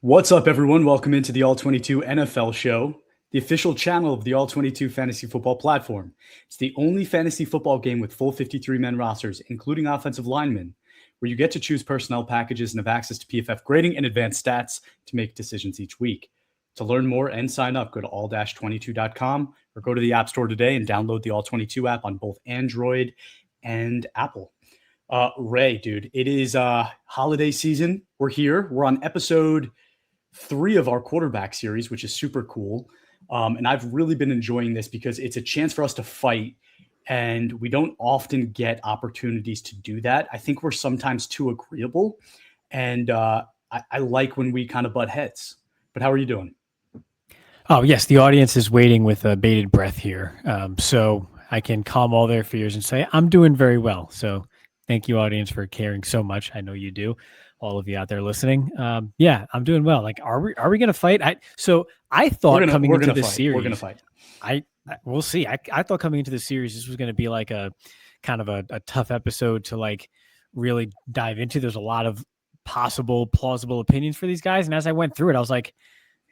What's up, everyone? Welcome into the All-22 NFL Show, the official channel of the All-22 Fantasy Football platform. It's the only fantasy football game with full 53-man rosters, including offensive linemen, where you get to choose personnel packages and have access to PFF grading and advanced stats to make decisions each week. To learn more and sign up, go to all-22.com or go to the App Store today and download the All-22 app on both Android and Apple. Ray, dude, it is holiday season. We're here. We're on episode 3 of our quarterback series, which is super cool. And I've really been enjoying this because it's a chance for us to fight, and we don't often get opportunities to do that. I think we're sometimes too agreeable, and I like when we kind of butt heads. But how are you doing? Oh, yes, the audience is waiting with a bated breath here. So I can calm all their fears and say, I'm doing very well. So thank you, audience, for caring so much. I know you do. All of you out there listening. Yeah, I'm doing well. Like, are we going to fight? I thought coming into this series, we're going to fight. We'll see. I thought coming into the series, this was going to be like a kind of a tough episode to like really dive into. There's a lot of possible, plausible opinions for these guys. And as I went through it, I was like,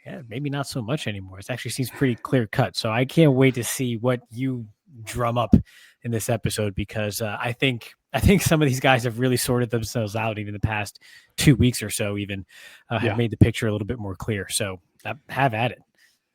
yeah, maybe not so much anymore. It actually seems pretty clear cut. So I can't wait to see what you drum up in this episode, because I think some of these guys have really sorted themselves out even the past 2 weeks or so, even have made the picture a little bit more clear. So have at it.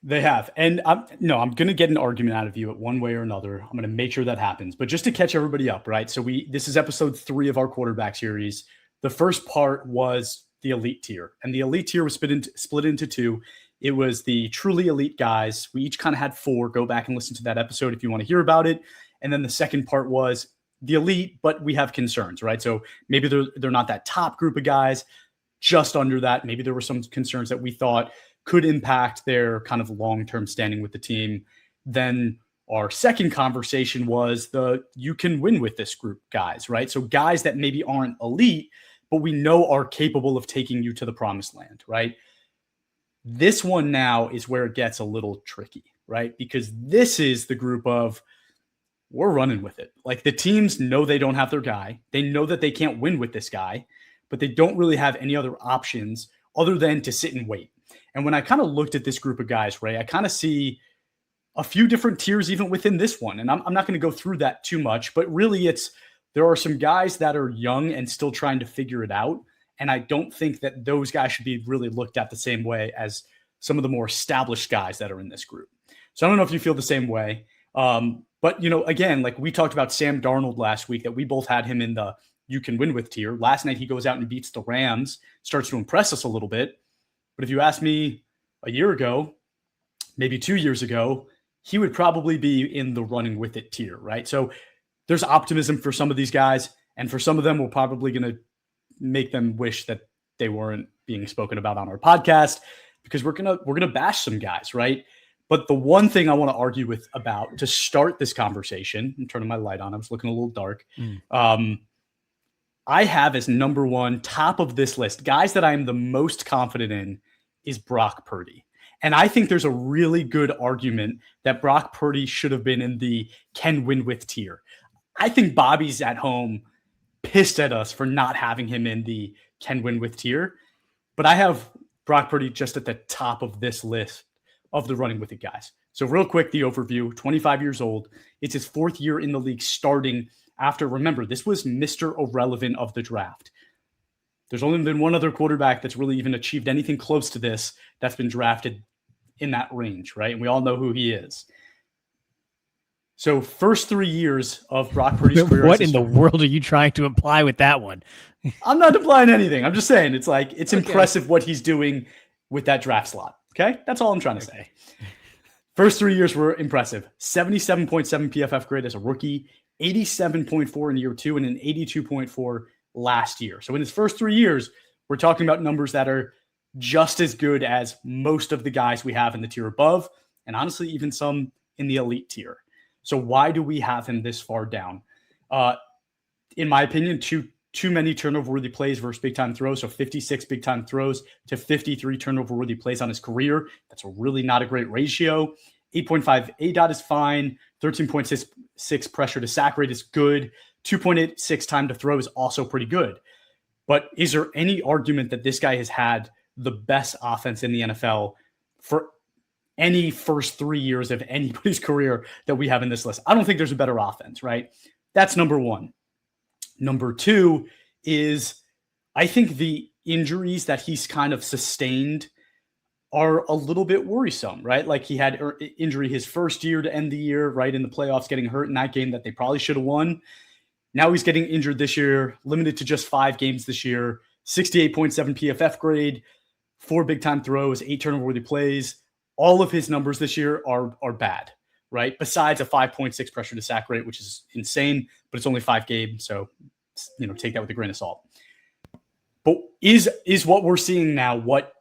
They have. And I'm going to get an argument out of you at one way or another. I'm going to make sure that happens. But just to catch everybody up, right? So this is episode 3 of our quarterback series. The first part was the elite tier, and the elite tier was split into 2. It was the truly elite guys. We each kind of had 4. Go back and listen to that episode if you want to hear about it. And then the second part was the elite, but we have concerns, right? So maybe they're not that top group of guys, just under that. Maybe there were some concerns that we thought could impact their kind of long-term standing with the team. Then our second conversation was you can win with this group guys, right? So guys that maybe aren't elite, but we know are capable of taking you to the promised land, right? This one now is where it gets a little tricky, right? Because this is the group of, we're running with it. Like, the teams know they don't have their guy. They know that they can't win with this guy, but they don't really have any other options other than to sit and wait. And when I kind of looked at this group of guys, Ray, I kind of see a few different tiers even within this one. And I'm not going to go through that too much, but really there are some guys that are young and still trying to figure it out. And I don't think that those guys should be really looked at the same way as some of the more established guys that are in this group. So I don't know if you feel the same way. But, again, like we talked about Sam Darnold last week, that we both had him in the you can win with tier. Last night, he goes out and beats the Rams, starts to impress us a little bit. But if you asked me a year ago, maybe 2 years ago, he would probably be in the running with it tier, right? So there's optimism for some of these guys, and for some of them, we're probably going to make them wish that they weren't being spoken about on our podcast, because we're gonna bash some guys, right? But the one thing I want to argue about to start this conversation, I'm turning my light on, I was looking a little dark. I have as number 1, top of this list, guys that I am the most confident in, is Brock Purdy. And I think there's a really good argument that Brock Purdy should have been in the can win with tier. I think Bobby's at home pissed at us for not having him in the can win with tier. But I have Brock Purdy just at the top of this list of the running with it guys. So real quick, the overview, 25 years old. It's his 4th year in the league, starting after, remember, this was Mr. Irrelevant of the draft. There's only been one other quarterback that's really even achieved anything close to this that's been drafted in that range, right? And we all know who he is. So first 3 years of Brock Purdy's career. What in the world are you trying to imply with that one? I'm not implying anything. I'm just saying it's impressive what he's doing with that draft slot. Okay? That's all I'm trying to say. First 3 years were impressive. 77.7 PFF grade as a rookie, 87.4 in year 2, and an 82.4 last year. So in his first 3 years, we're talking about numbers that are just as good as most of the guys we have in the tier above, and honestly, even some in the elite tier. So why do we have him this far down? In my opinion, too many turnover-worthy plays versus big-time throws. So 56 big-time throws to 53 turnover-worthy plays on his career. That's really not a great ratio. 8.5 ADOT is fine. 13.6 pressure to sack rate is good. 2.86 time to throw is also pretty good. But is there any argument that this guy has had the best offense in the NFL for any first 3 years of anybody's career that we have in this list. I don't think there's a better offense, right? That's number one. Number two is I think the injuries that he's kind of sustained are a little bit worrisome, right? Like he had injury his first year to end the year, right, in the playoffs, getting hurt in that game that they probably should have won. Now he's getting injured this year, limited to just 5 games this year, 68.7 PFF grade, 4 big-time throws, 8 turnover-worthy plays. All of his numbers this year are bad, right? Besides a 5.6 pressure to sack rate, which is insane, but it's only 5 games, so take that with a grain of salt. But is what we're seeing now what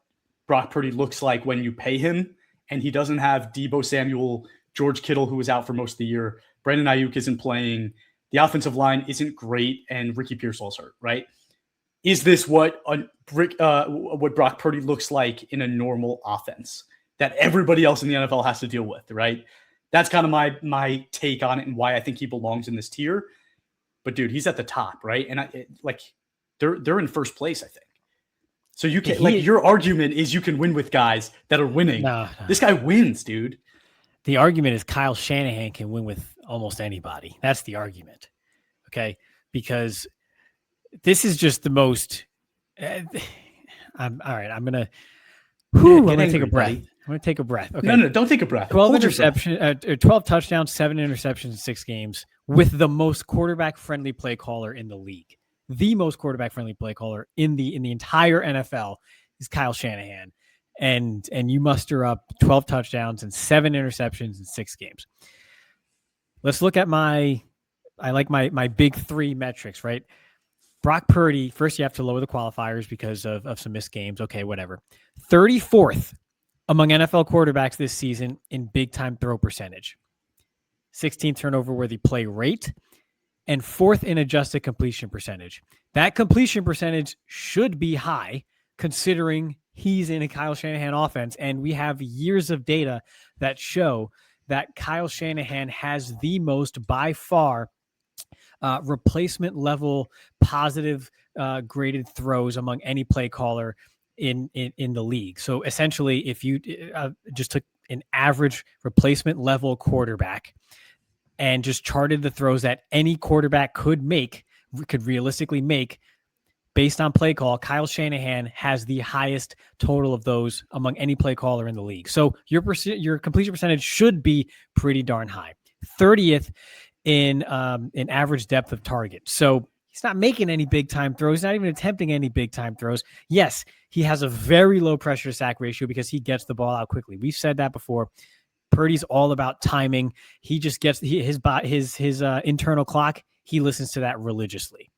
Brock Purdy looks like when you pay him and he doesn't have Deebo Samuel, George Kittle, who was out for most of the year, Brandon Ayuk isn't playing, the offensive line isn't great, and Ricky Pearsall's hurt, right? Is this what Brock Purdy looks like in a normal offense that everybody else in the NFL has to deal with, right? That's kind of my take on it and why I think he belongs in this tier. But dude, he's at the top, right? And they're in first place, I think. So you can your argument is you can win with guys that are winning. No. This guy wins, dude. The argument is Kyle Shanahan can win with almost anybody. That's the argument. Okay? Because this is just the most all right. I'm going to take a breath. I'm going to take a breath. Okay. No, don't take a breath. 12 touchdowns, 7 interceptions in 6 games with the most quarterback-friendly play caller in the league. The most quarterback-friendly play caller in the entire NFL is Kyle Shanahan. And you muster up 12 touchdowns and 7 interceptions in 6 games. Let's look at my big 3 metrics, right? Brock Purdy, first you have to lower the qualifiers because of some missed games. Okay, whatever. 34th among NFL quarterbacks this season in big-time throw percentage. 16th turnover-worthy play rate. And 4th in adjusted completion percentage. That completion percentage should be high considering he's in a Kyle Shanahan offense. And we have years of data that show that Kyle Shanahan has the most, by far, replacement level positive graded throws among any play caller in the league. So essentially, if you just took an average replacement level quarterback and just charted the throws that any quarterback could realistically make based on play call, Kyle Shanahan has the highest total of those among any play caller in the league. So your completion percentage should be pretty darn high. 30th in average depth of target. So he's not making any big time throws, not even attempting any big time throws. Yes, he has a very low pressure to sack ratio because he gets the ball out quickly. We've said that before. Purdy's all about timing. He just gets his internal clock. He listens to that religiously.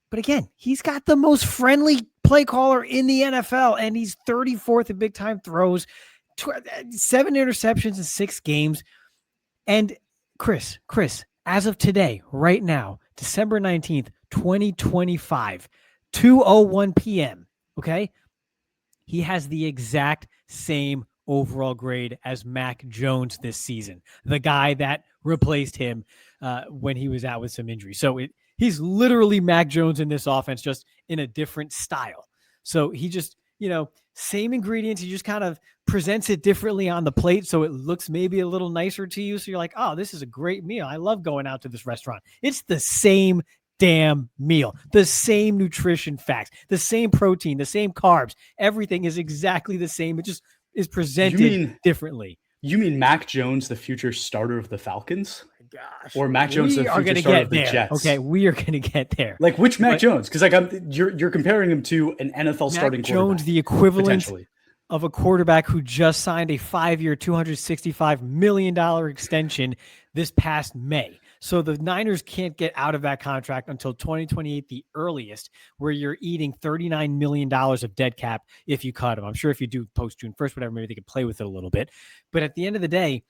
But again, he's got the most friendly play caller in the NFL, and he's 34th in big time throws, 7 interceptions in 6 games. And Chris, as of today, right now, December 19th, 2025, 2:01 p.m., okay? He has the exact same overall grade as Mac Jones this season, the guy that replaced him when he was out with some injury. So he's literally Mac Jones in this offense, just in a different style. So he just, same ingredients. He just kind of presents it differently on the plate. So it looks maybe a little nicer to you. So you're like, oh, this is a great meal. I love going out to this restaurant. It's the same damn meal, the same nutrition facts, the same protein, the same carbs. Everything is exactly the same. It just is presented differently. You mean Mac Jones, the future starter of the Falcons? Oh my gosh. Or Mac Jones, the future starter of the Jets? Okay, we are going to get there. Like which Mac Jones? Because you're comparing him to an NFL starting quarterback. Mac Jones, the equivalent of a quarterback who just signed a 5-year, $265 million extension this past May. So the Niners can't get out of that contract until 2028, the earliest, where you're eating $39 million of dead cap if you cut him. I'm sure if you do post June 1st, whatever, maybe they could play with it a little bit. But at the end of the day,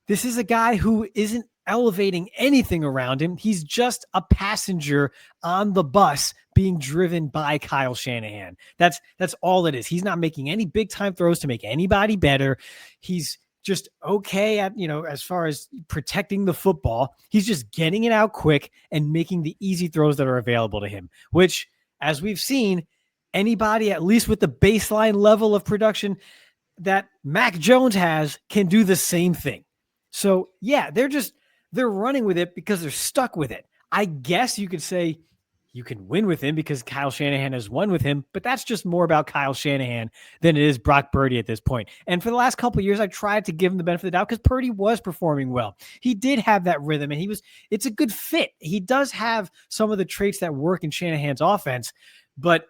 this is a guy who isn't elevating anything around him. He's just a passenger on the bus being driven by Kyle Shanahan. That's all it is. He's not making any big time throws to make anybody better. He's just okay at, as far as protecting the football. He's just getting it out quick and making the easy throws that are available to him, which, as we've seen, anybody, at least with the baseline level of production that Mac Jones has, can do the same thing. So yeah, they're running with it because they're stuck with it. I guess you could say you can win with him because Kyle Shanahan has won with him, but that's just more about Kyle Shanahan than it is Brock Purdy at this point. And for the last couple of years, I tried to give him the benefit of the doubt because Purdy was performing well. He did have that rhythm, and it's a good fit. He does have some of the traits that work in Shanahan's offense, but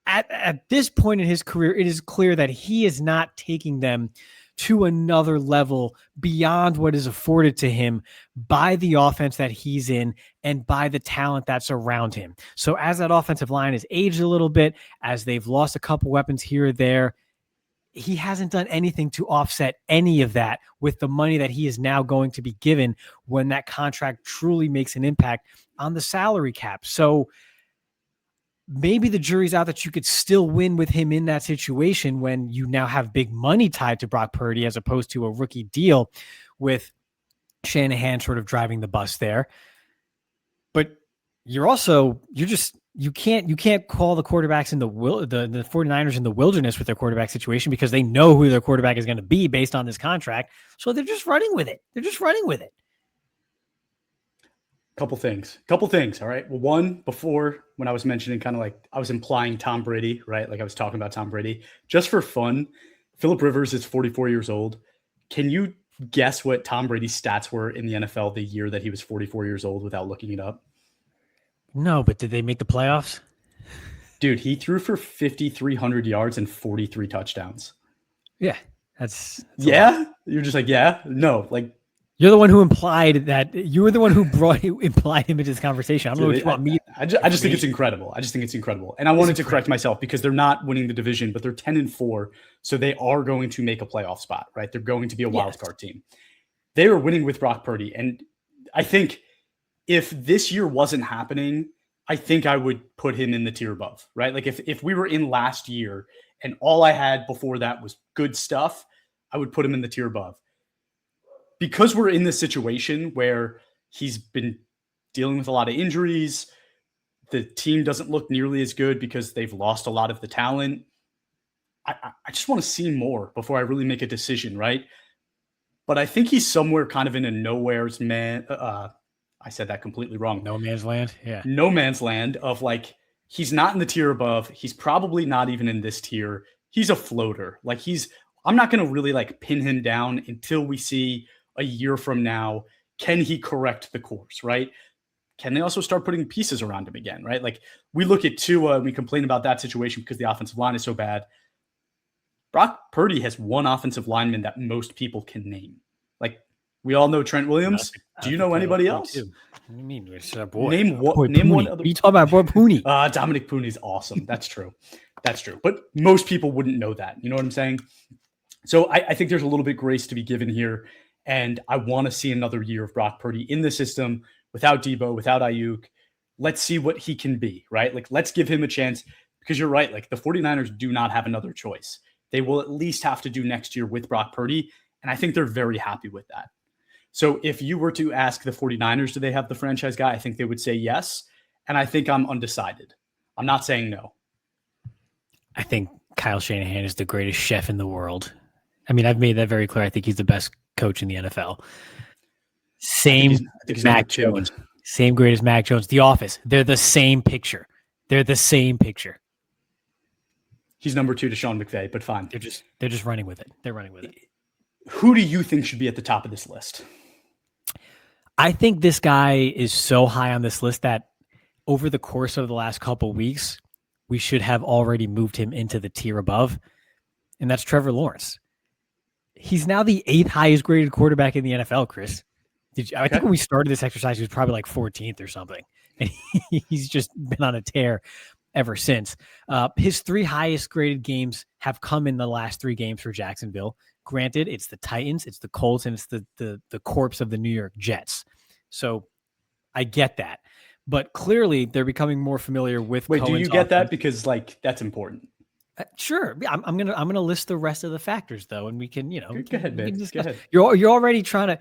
at this point in his career, it is clear that he is not taking them to another level beyond what is afforded to him by the offense that he's in and by the talent that's around him. So as that offensive line has aged a little bit, as they've lost a couple weapons here or there, he hasn't done anything to offset any of that with the money that he is now going to be given when that contract truly makes an impact on the salary cap. So maybe the jury's out that you could still win with him in that situation when you now have big money tied to Brock Purdy as opposed to a rookie deal with Shanahan sort of driving the bus there. But you can't call the quarterbacks in the 49ers in the wilderness with their quarterback situation because they know who their quarterback is going to be based on this contract. So they're just running with it. Couple things. All right. Well, one, before when I was mentioning kind of like I was implying Tom Brady, right? Like I was talking about Tom Brady. Just for fun, Phillip Rivers is 44 years old. Can you guess what Tom Brady's stats were in the NFL the year that he was 44 years old without looking it up? No, but did they make the playoffs? Dude, he threw for 5,300 yards and 43 touchdowns. Yeah. That's yeah. You're just like, yeah, no, like. You're the one who implied that you were the one who implied him into this conversation. I don't know what you want me. I just think it's incredible. And I wanted to correct myself because they're not winning the division, but they're 10-4. So they are going to make a playoff spot, right? They're going to be a wild card team. They are winning with Brock Purdy. And I think if this year wasn't happening, I think I would put him in the tier above, right? Like if we were in last year and all I had before that was good stuff, I would put him in the tier above. Because we're in this situation where he's been dealing with a lot of injuries, the team doesn't look nearly as good because they've lost a lot of the talent. I just want to see more before I really make a decision, right? But I think he's somewhere kind of in a nowhere's man. I said that completely wrong. No man's land? Yeah. No man's land of like, he's not in the tier above. He's probably not even in this tier. He's a floater. Like I'm not going to really like pin him down until we see a year from now, can he correct the course, right? Can they also start putting pieces around him again, right? Like we look at Tua and we complain about that situation because the offensive line is so bad. Brock Purdy has one offensive lineman that most people can name. Like we all know Trent Williams. Do you know anybody else? What do you mean? It's our boy. Name one other. What are you talking about, boy Pooney? Dominic Pooney's awesome. That's true. But most people wouldn't know that. You know what I'm saying? So I think there's a little bit grace to be given here. And I want to see another year of Brock Purdy in the system without Debo, without Ayuk. Let's see what he can be, right? Like, let's give him a chance because you're right. Like, the 49ers do not have another choice. They will at least have to do next year with Brock Purdy. And I think they're very happy with that. So if you were to ask the 49ers, do they have the franchise guy? I think they would say yes. And I think I'm undecided. I'm not saying no. I think Kyle Shanahan is the greatest chef in the world. I mean, I've made that very clear. I think he's the best coach in the NFL. Same Mac Jones. Same great as Mac Jones. The Office. They're the same picture. He's number 2 to Sean McVay, but fine. They're just running with it. They're running with it. Who do you think should be at the top of this list? I think this guy is so high on this list that over the course of the last couple of weeks, we should have already moved him into the tier above, and that's Trevor Lawrence. He's now the 8th highest graded quarterback in the NFL, Chris. I think when we started this exercise, he was probably like 14th or something. And he's just been on a tear ever since. His 3 highest graded games have come in the last 3 games for Jacksonville. Granted, it's the Titans, it's the Colts, and it's the corpse of the New York Jets. So I get that. But clearly, they're becoming more familiar with Wait, Cohen's do you get that? Because, like, that's important. Sure. I'm gonna list the rest of the factors though, and we can Go ahead, man. Go ahead. You're already trying to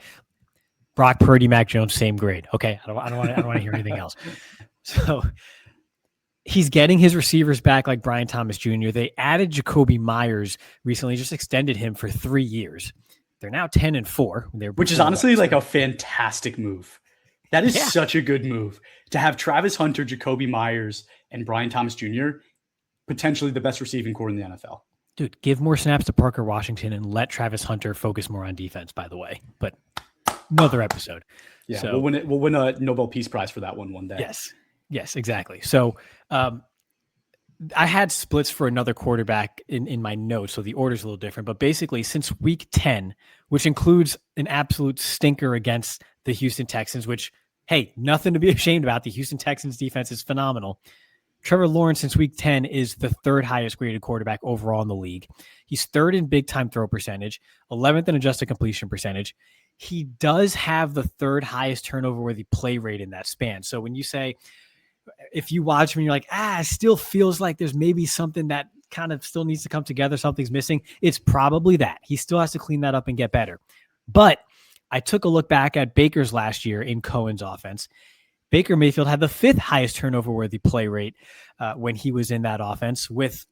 Brock Purdy, Mac Jones, same grade. Okay, I don't want to hear anything else. So he's getting his receivers back like Brian Thomas Jr. They added Jacoby Myers recently, just extended him for 3 years. They're now 10-4. Which is honestly like a fantastic move. That is such a good move to have Travis Hunter, Jacoby Myers, and Brian Thomas Jr., potentially the best receiving core in the NFL. Dude, give more snaps to Parker Washington and let Travis Hunter focus more on defense, by the way. But another episode. Yeah, so, we'll win a Nobel Peace Prize for that one day. Yes, exactly. So I had splits for another quarterback in my notes, so the order's a little different. But basically, since week 10, which includes an absolute stinker against the Houston Texans, which, hey, nothing to be ashamed about. The Houston Texans defense is phenomenal. Trevor Lawrence since week 10 is the third highest graded quarterback overall in the league. He's third in big time throw percentage, 11th in adjusted completion percentage. He does have the third highest turnover worthy play rate in that span. So when you say, if you watch him and you're like, it still feels like there's maybe something that kind of still needs to come together, something's missing, it's probably that. He still has to clean that up and get better. But I took a look back at Baker's last year in Cohen's offense. Baker Mayfield had the fifth highest turnover-worthy play rate when he was in that offense, with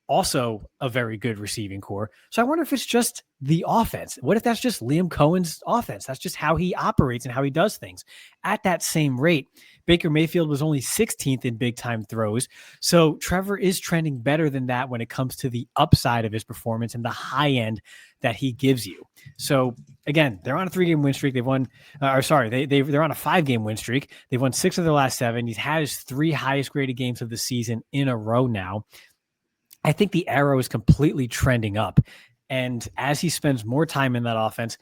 also a very good receiving core. So I wonder if it's just the offense. What if that's just Liam Cohen's offense? That's just how he operates and how he does things. At that same rate, Baker Mayfield was only 16th in big-time throws. So Trevor is trending better than that when it comes to the upside of his performance and the high end that he gives you. So again, they're on a 3-game win streak. They've won, they're on a 5-game win streak. They've won 6 of their last 7. He's had his 3 highest graded games of the season in a row now. I think the arrow is completely trending up. And as he spends more time in that offense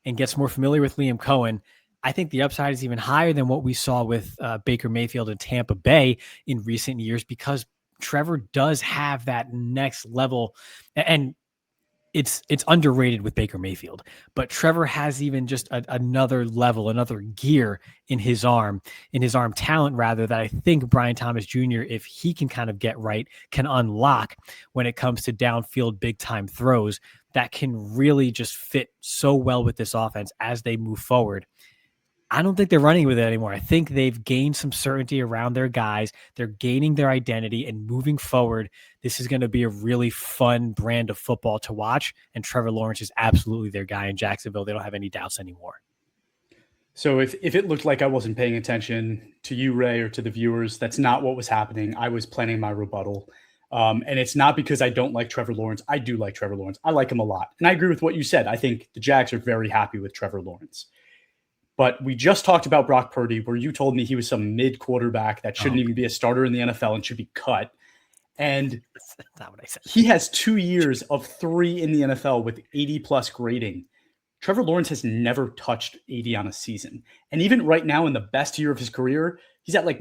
and gets more familiar with Liam Cohen, I think the upside is even higher than what we saw with Baker Mayfield in Tampa Bay in recent years, because Trevor does have that next level, and it's underrated with Baker Mayfield, but Trevor has even just another level, another gear in his arm talent rather, that I think Brian Thomas Jr., if he can kind of get right, can unlock when it comes to downfield big time throws that can really just fit so well with this offense as they move forward. I don't think they're running with it anymore. I think they've gained some certainty around their guys. They're gaining their identity, and moving forward, this is going to be a really fun brand of football to watch. And Trevor Lawrence is absolutely their guy in Jacksonville. They don't have any doubts anymore. So if it looked like I wasn't paying attention to you, Ray, or to the viewers, that's not what was happening. I was planning my rebuttal. And it's not because I don't like Trevor Lawrence. I do like Trevor Lawrence. I like him a lot. And I agree with what you said. I think the Jags are very happy with Trevor Lawrence. But we just talked about Brock Purdy, where you told me he was some mid quarterback that shouldn't even be a starter in the NFL and should be cut. And that's not what I said. He has 2 years of 3 in the NFL with 80+ grading. Trevor Lawrence has never touched 80 on a season. And even right now, in the best year of his career, he's at like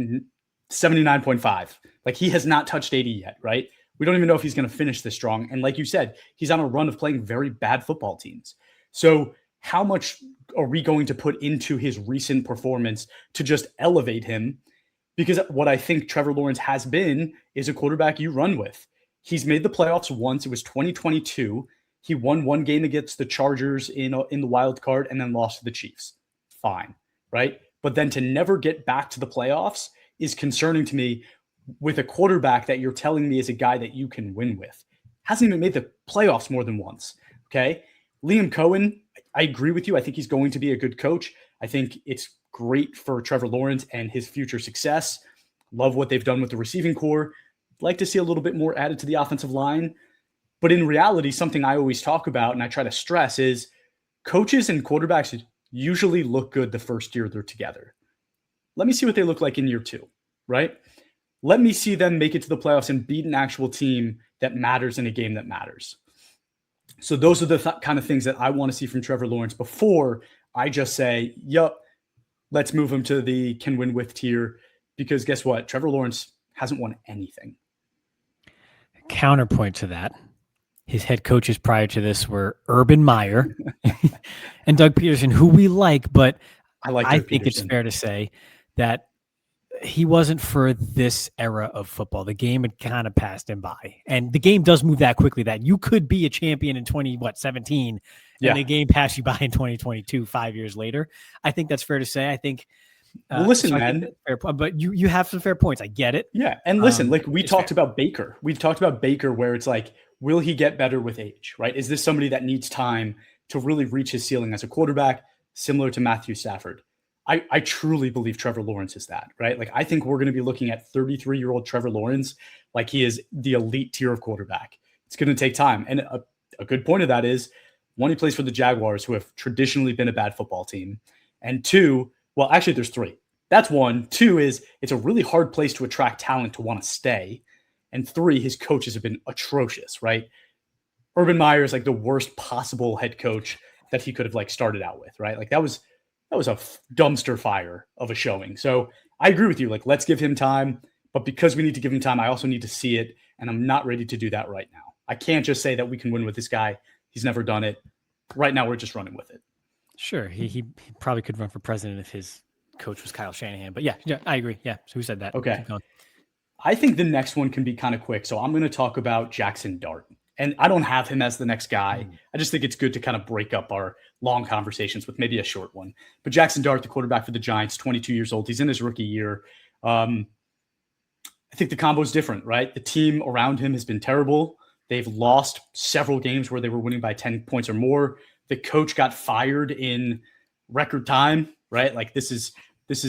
79.5. Like, he has not touched 80 yet, right? We don't even know if he's going to finish this strong. And like you said, he's on a run of playing very bad football teams. So how much are we going to put into his recent performance to just elevate him? Because what I think Trevor Lawrence has been is a quarterback you run with. He's made the playoffs once. It was 2022. He won 1 game against the Chargers in the wild card and then lost to the Chiefs. Fine, right? But then to never get back to the playoffs is concerning to me with a quarterback that you're telling me is a guy that you can win with. Hasn't even made the playoffs more than once, okay? Liam Cohen, I agree with you. I think he's going to be a good coach. I think it's great for Trevor Lawrence and his future success. Love what they've done with the receiving core. Like to see a little bit more added to the offensive line. But in reality, something I always talk about and I try to stress is coaches and quarterbacks usually look good the first year they're together. Let me see what they look like in year 2, right? Let me see them make it to the playoffs and beat an actual team that matters in a game that matters. So those are the kind of things that I want to see from Trevor Lawrence before I just say, yup, let's move him to the can win with tier, because guess what? Trevor Lawrence hasn't won anything. Counterpoint to that, his head coaches prior to this were Urban Meyer and Doug Peterson, who we like, but I think it's fair to say that he wasn't for this era of football. The game had kind of passed him by, and the game does move that quickly that you could be a champion in 17 and the game passed you by in 2022, 5 years later. I think that's fair to say. I think Well, listen, so man. fair point, but you have some fair points. I get it. Yeah. And listen, like we talked fair. about Baker. We've talked about Baker where it's like, will he get better with age, right? Is this somebody that needs time to really reach his ceiling as a quarterback, similar to Matthew Stafford? I truly believe Trevor Lawrence is that, right? Like, I think we're going to be looking at 33-year-old Trevor Lawrence like he is the elite tier of quarterback. It's going to take time. And a good point of that is, one, he plays for the Jaguars, who have traditionally been a bad football team. And two, well, actually, there's three. That's one. Two is it's a really hard place to attract talent to want to stay. And three, his coaches have been atrocious, right? Urban Meyer is like the worst possible head coach that he could have like started out with, right? Like that was a dumpster fire of a showing. So I agree with you. Like, let's give him time. But because we need to give him time, I also need to see it. And I'm not ready to do that right now. I can't just say that we can win with this guy. He's never done it. Right now, we're just running with it. Sure. He probably could run for president if his coach was Kyle Shanahan. But yeah, I agree. Yeah. So who said that? Okay. I think the next one can be kind of quick. So I'm going to talk about Jaxson Dart. And I don't have him as the next guy. I just think it's good to kind of break up our long conversations with maybe a short one. But Jaxson Dart, the quarterback for the Giants, 22 years old. He's in his rookie year. I think the combo is different, right? The team around him has been terrible. They've lost several games where they were winning by 10 points or more. The coach got fired in record time, right? Like this is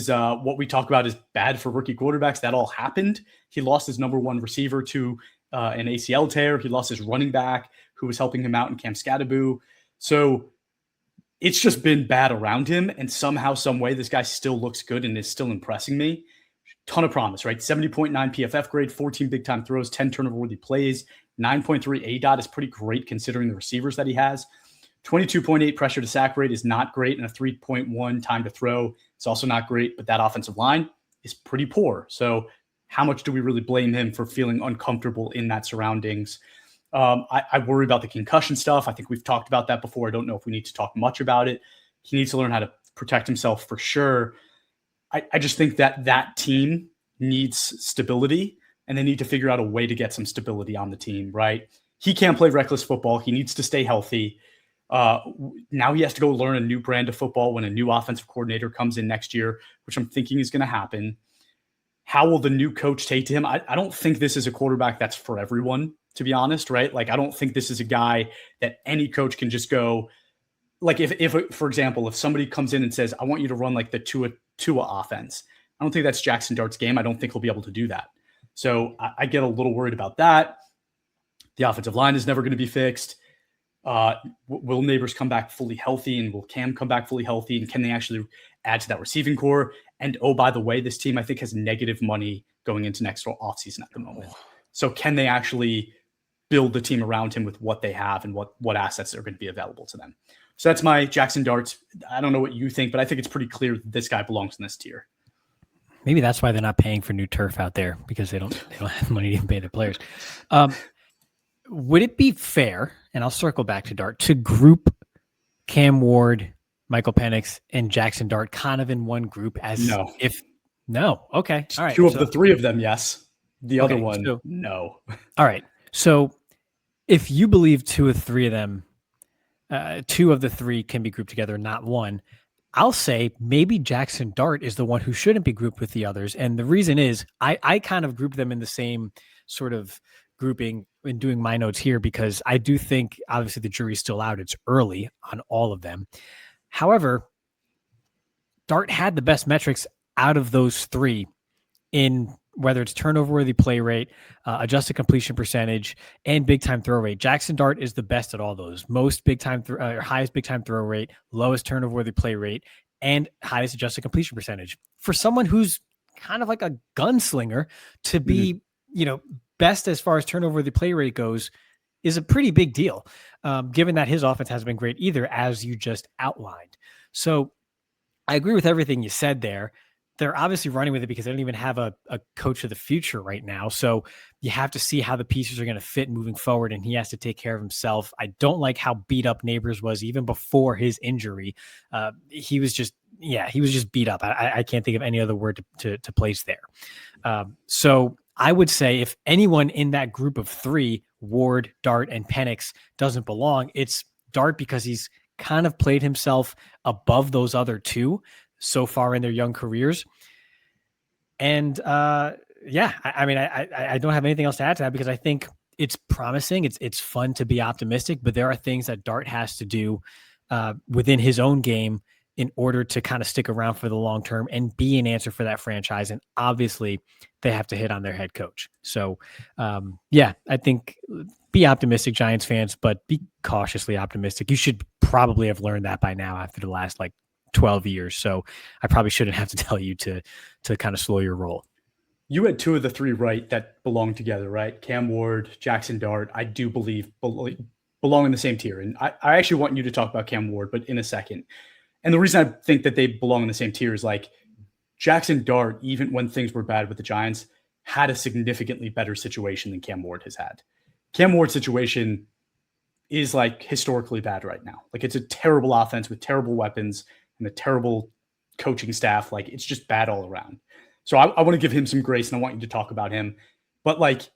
what we talk about is bad for rookie quarterbacks. That all happened. He lost his number one receiver to an ACL tear. He lost his running back who was helping him out in Cam Scadaboo. So it's just been bad around him. And somehow, some way, this guy still looks good and is still impressing me. Ton of promise, right? 70.9 PFF grade, 14 big time throws, 10 turnover-worthy plays, 9.3 ADOT is pretty great considering the receivers that he has. 22.8 pressure to sack rate is not great, and a 3.1 time to throw is also not great, but that offensive line is pretty poor. So how much do we really blame him for feeling uncomfortable in that surroundings? I worry about the concussion stuff. I think we've talked about that before. I don't know if we need to talk much about it. He needs to learn how to protect himself for sure. I just think that team needs stability, and they need to figure out a way to get some stability on the team, right? He can't play reckless football. He needs to stay healthy. Now he has to go learn a new brand of football when a new offensive coordinator comes in next year, which I'm thinking is going to happen. How will the new coach take to him? I don't think this is a quarterback that's for everyone, to be honest, right? Like, I don't think this is a guy that any coach can just go, like, if for example, if somebody comes in and says, I want you to run like the Tua offense, I don't think that's Jaxson Dart's game. I don't think he'll be able to do that. So I get a little worried about that. The offensive line is never going to be fixed. Will Neighbors come back fully healthy, and will Cam come back fully healthy? And can they actually add to that receiving core? And oh, by the way, this team I think has negative money going into next offseason at the moment. So can they actually build the team around him with what they have and what assets are going to be available to them? So that's my Jaxson Darts. I don't know what you think, but I think it's pretty clear that this guy belongs in this tier. Maybe that's why they're not paying for new turf out there, because they don't have money to even pay their players. Would it be fair, and I'll circle back to Dart, to group Cam Ward, Michael Penix, and Jaxson Dart kind of in one group as no. Okay. All right. Two of the three of them, yes. The other one, no. All right. So if you believe two of the three can be grouped together, not one, I'll say maybe Jaxson Dart is the one who shouldn't be grouped with the others. And the reason is I kind of group them in the same sort of grouping in doing my notes here, because I do think obviously the jury's still out. It's early on all of them. However, Dart had the best metrics out of those three in whether it's turnover-worthy play rate, adjusted completion percentage, and big-time throw rate. Jaxson Dart is the best at all those. Most big-time highest big-time throw rate, lowest turnover-worthy play rate, and highest adjusted completion percentage. For someone who's kind of like a gunslinger to be, best as far as turnover-worthy play rate goes is a pretty big deal, given that his offense hasn't been great either, as you just outlined. So I agree with everything you said there. They're obviously running with it because they don't even have a coach of the future right now. So you have to see how the pieces are going to fit moving forward, and he has to take care of himself. I don't like how beat up Neighbors was even before his injury. He was just beat up. I can't think of any other word to place there. So I would say if anyone in that group of three, Ward, Dart, and Penix, doesn't belong, it's Dart, because he's kind of played himself above those other two. so far in their young careers. And yeah, I don't have anything else to add to that because I think it's promising. It's fun to be optimistic, but there are things that Dart has to do within his own game in order to kind of stick around for the long term and be an answer for that franchise. And obviously they have to hit on their head coach. So yeah, I think be optimistic, Giants fans, but be cautiously optimistic. You should probably have learned that by now after the last 12 years. So I probably shouldn't have to tell you to kind of slow your roll. You had 2 of the 3 right that belong together, right? Cam Ward, Jaxson Dart, I do believe belong in the same tier. And I actually want you to talk about Cam Ward, but in a second. And the reason I think that they belong in the same tier is Jaxson Dart, even when things were bad with the Giants, had a significantly better situation than Cam Ward has had. Cam Ward's situation is historically bad right now. It's a terrible offense with terrible weapons and a terrible coaching staff. It's just bad all around. So I want to give him some grace, and I want you to talk about him. But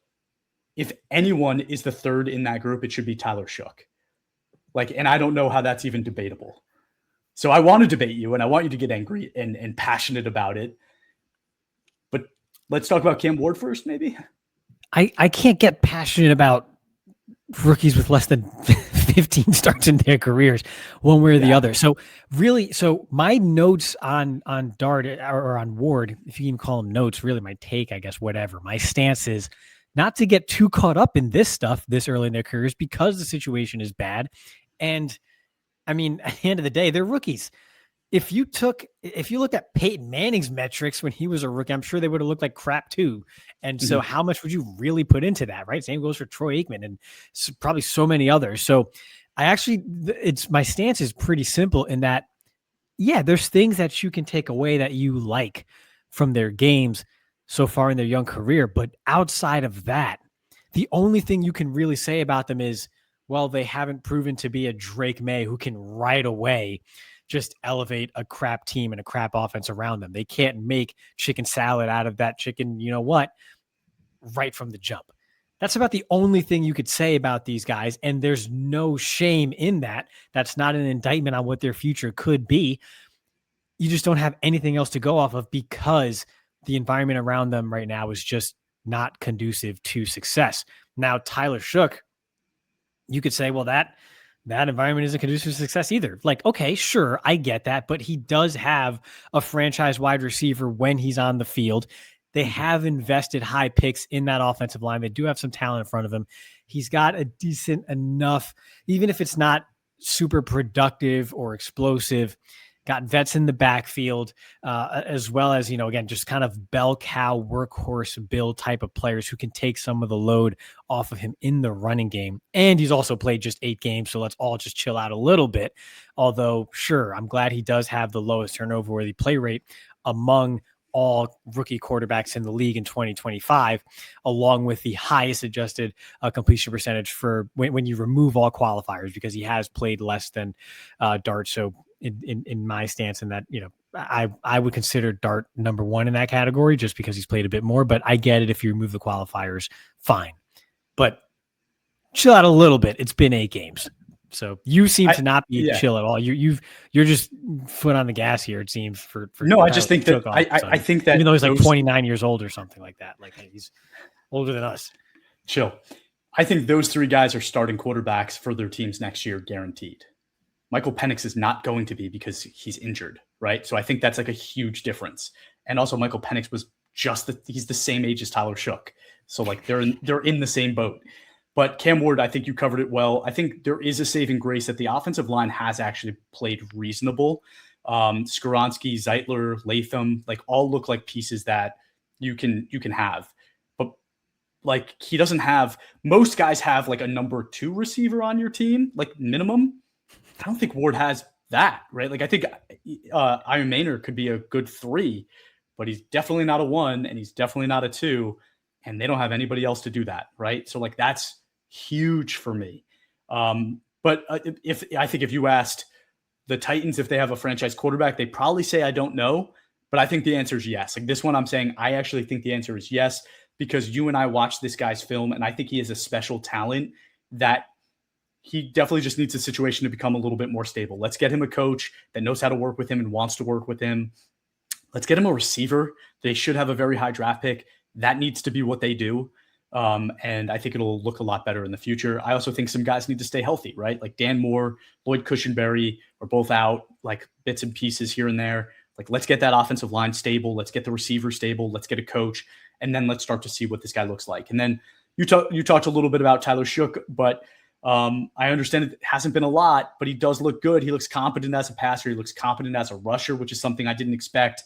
if anyone is the third in that group, it should be Tyler Shough. And I don't know how that's even debatable. So I want to debate you, and I want you to get angry and passionate about it. But let's talk about Cam Ward first, maybe. I can't get passionate about rookies with less than 15 starts in their careers, one way or the other. So really, my notes on Dart or on Ward, if you can call them notes, really my take, I guess, whatever. My stance is not to get too caught up in this stuff this early in their careers because the situation is bad. And I mean, at the end of the day, they're rookies. If you look at Peyton Manning's metrics when he was a rookie, I'm sure they would have looked like crap too. And so how much would you really put into that, right? Same goes for Troy Aikman and probably so many others. So my stance is pretty simple in that, yeah, there's things that you can take away that you like from their games so far in their young career. But outside of that, the only thing you can really say about them is, well, they haven't proven to be a Drake May who can right away just elevate a crap team and a crap offense around them. They can't make chicken salad out of that chicken, right from the jump. That's about the only thing you could say about these guys. And there's no shame in that. That's not an indictment on what their future could be. You just don't have anything else to go off of because the environment around them right now is just not conducive to success. Now, Tyler Shough, you could say, well, that environment isn't conducive to success either. Okay, sure, I get that, but he does have a franchise wide receiver when he's on the field. They have invested high picks in that offensive line. They do have some talent in front of him. He's got a decent enough, even if it's not super productive or explosive, got vets in the backfield, as well as, again, just kind of bell cow workhorse build type of players who can take some of the load off of him in the running game. And he's also played just 8 games. So let's all just chill out a little bit. Although, sure, I'm glad he does have the lowest turnover worthy play rate among all rookie quarterbacks in the league in 2025, along with the highest adjusted completion percentage for when you remove all qualifiers, because he has played less than Dart. So in my stance in that, I would consider Dart number 1 in that category just because he's played a bit more, but I get it. If you remove the qualifiers, fine, but chill out a little bit. It's been 8 games. So you seem to not be chill at all. You're just foot on the gas here. It seems for no. I just think that I think that even though he's 29 years old or something like that, he's older than us. Chill. I think those 3 guys are starting quarterbacks for their teams next year, guaranteed. Michael Penix is not going to be because he's injured, right? So I think that's a huge difference. And also Michael Penix was he's the same age as Tyler Shough. So they're in the same boat. But Cam Ward, I think you covered it well. I think there is a saving grace that the offensive line has actually played reasonable. Skoronski, Zeitler, Latham, all look like pieces that you can have. But he doesn't have, most guys have a number 2 receiver on your team, minimum. I don't think Ward has that, right? I think Iron Maynard could be a good 3, but he's definitely not a 1 and he's definitely not a 2, and they don't have anybody else to do that, right? So that's huge for me. But if you asked the Titans if they have a franchise quarterback, they probably say I don't know, but I think the answer is yes. This one I'm saying I actually think the answer is yes, because you and I watched this guy's film, and I think he has a special talent that He definitely just needs a situation to become a little bit more stable. Let's get him a coach that knows how to work with him and wants to work with him. Let's get him a receiver. They should have a very high draft pick. That needs to be what they do. And I think it'll look a lot better in the future. I also think some guys need to stay healthy, right? Like Dan Moore, Lloyd Cushenberry are both out, like bits and pieces here and there. Like, let's get that offensive line stable. Let's get the receiver stable. Let's get a coach. And then let's start to see what this guy looks like. And then you talked a little bit about Tyler Shough, but I understand it hasn't been a lot, but he does look good. He looks competent as a passer. He looks competent as a rusher, which is something I didn't expect.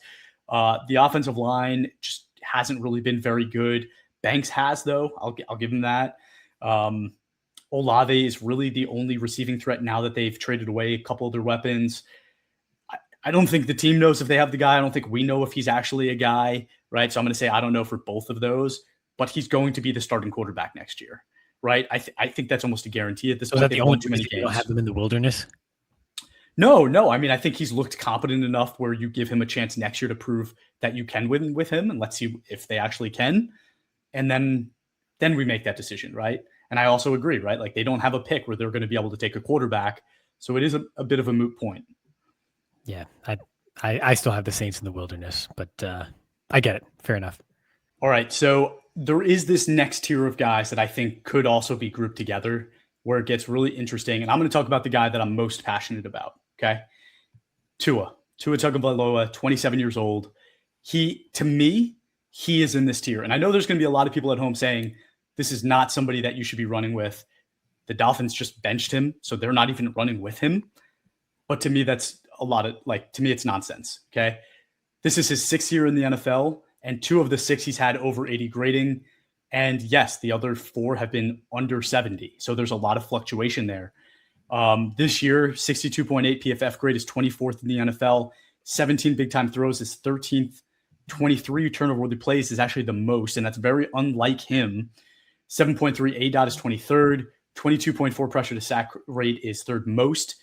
The offensive line just hasn't really been very good. Banks has, though. I'll give him that. Olave is really the only receiving threat now that they've traded away a couple of their weapons. I don't think the team knows if they have the guy. I don't think we know if he's actually a guy, right? So I'm going to say I don't know for both of those, but he's going to be the starting quarterback next year, right? I think that's almost a guarantee at this point. Is that the only reason you don't have them in the wilderness? No. I mean, I think he's looked competent enough where you give him a chance next year to prove that you can win with him, and let's see if they actually can. And then we make that decision, right? And I also agree, right? Like, they don't have a pick where they're going to be able to take a quarterback. So it is a bit of a moot point. Yeah, I still have the Saints in the wilderness, but I get it. Fair enough. All right, so there is this next tier of guys that I think could also be grouped together where it gets really interesting. And I'm going to talk about the guy that I'm most passionate about, okay? Tua Tagovailoa, 27 years old. To me, he is in this tier. And I know there's going to be a lot of people at home saying this is not somebody that you should be running with. The Dolphins just benched him, so they're not even running with him. But to me, that's to me, it's nonsense, okay? This is his 6th year in the NFL, and 2 of the 6 he's had over 80 grading. And yes, the other 4 have been under 70. So there's a lot of fluctuation there. This year, 62.8 PFF grade is 24th in the NFL. 17 big-time throws is 13th. 23 turnover-worthy plays is actually the most, and that's very unlike him. 7.3 ADOT is 23rd. 22.4 pressure to sack rate is 3rd most.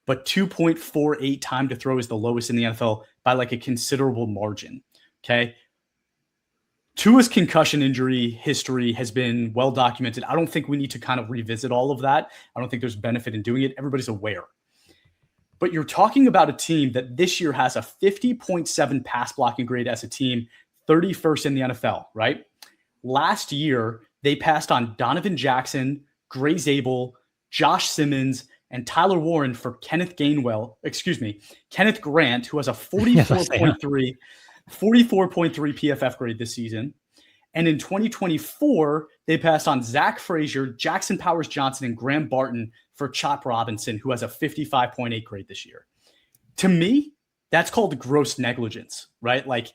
But 2.48 time to throw is the lowest in the NFL by like a considerable margin, okay? Tua's concussion injury history has been well documented. I don't think we need to kind of revisit all of that. I don't think there's benefit in doing it. Everybody's aware. But you're talking about a team that this year has a 50.7 pass blocking grade as a team, 31st in the NFL, right? Last year, they passed on Donovan Jackson, Gray Zabel, Josh Simmons, and Tyler Warren for Kenneth Grant, who has a 44.3 PFF grade this season. And in 2024, they passed on Zach Frazier, Jackson Powers Johnson, and Graham Barton for Chop Robinson, who has a 55.8 grade this year. To me, that's called gross negligence, right? Like,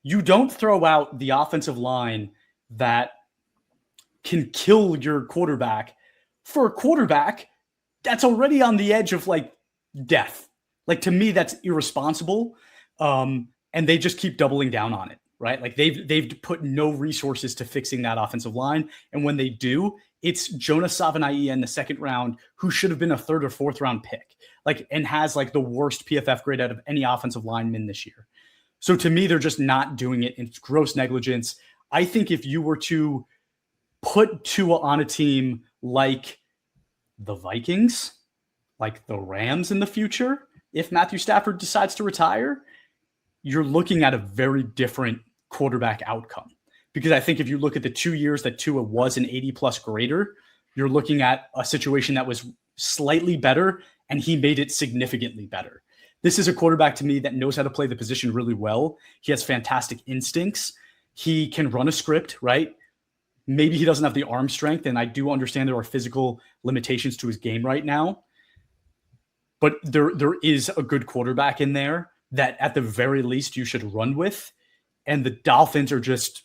you don't throw out the offensive line that can kill your quarterback for a quarterback that's already on the edge of like death. Like, to me, that's irresponsible. And they just keep doubling down on it, right? Like, they've put no resources to fixing that offensive line. And when they do, it's Jonas Savanaia in the 2nd round, who should have been a 3rd or 4th round pick, like, and has like the worst PFF grade out of any offensive lineman this year. So to me, they're just not doing it. It's gross negligence. I think if you were to put Tua on a team like the Vikings, like the Rams in the future, if Matthew Stafford decides to retire, you're looking at a very different quarterback outcome. Because I think if you look at the 2 years that Tua was an 80-plus grader, you're looking at a situation that was slightly better, and he made it significantly better. This is a quarterback to me that knows how to play the position really well. He has fantastic instincts. He can run a script, right? Maybe he doesn't have the arm strength, and I do understand there are physical limitations to his game right now. But there is a good quarterback in there that at the very least you should run with. And the Dolphins are just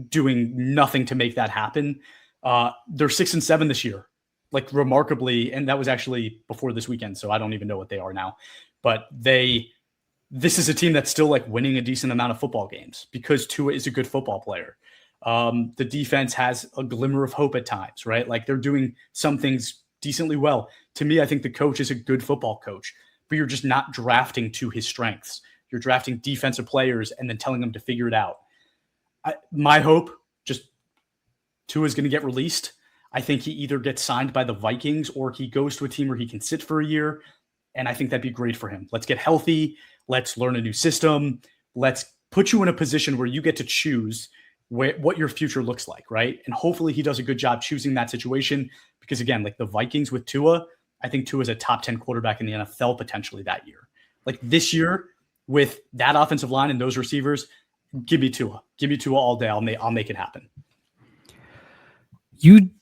doing nothing to make that happen. They're 6-7 this year, like, remarkably. And that was actually before this weekend, so I don't even know what they are now. But this is a team that's still like winning a decent amount of football games because Tua is a good football player. The defense has a glimmer of hope at times, right? Like, they're doing some things decently well. To me, I think the coach is a good football coach, but you're just not drafting to his strengths. You're drafting defensive players and then telling them to figure it out. My hope, just Tua is going to get released. I think he either gets signed by the Vikings or he goes to a team where he can sit for a year. And I think that'd be great for him. Let's get healthy. Let's learn a new system. Let's put you in a position where you get to choose what your future looks like, right? And hopefully he does a good job choosing that situation because, again, like the Vikings with Tua, I think Tua is a top 10 quarterback in the NFL potentially that year. Like this year with that offensive line and those receivers, give me Tua. Give me Tua all day. I'll make it happen.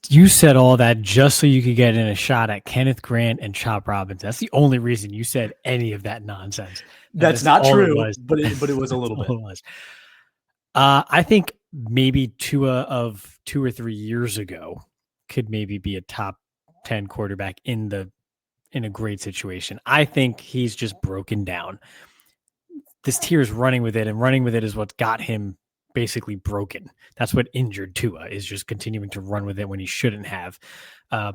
You said all that just so you could get in a shot at Kenneth Grant and Chop Robbins. That's the only reason you said any of that nonsense. That's not true, but it was a little bit. I think maybe Tua of 2 or 3 years ago could maybe be a top 10 quarterback in a great situation. I think he's just broken down. This tier is running with it, and running with it is what got him basically broken. That's what injured Tua, is just continuing to run with it when he shouldn't have. I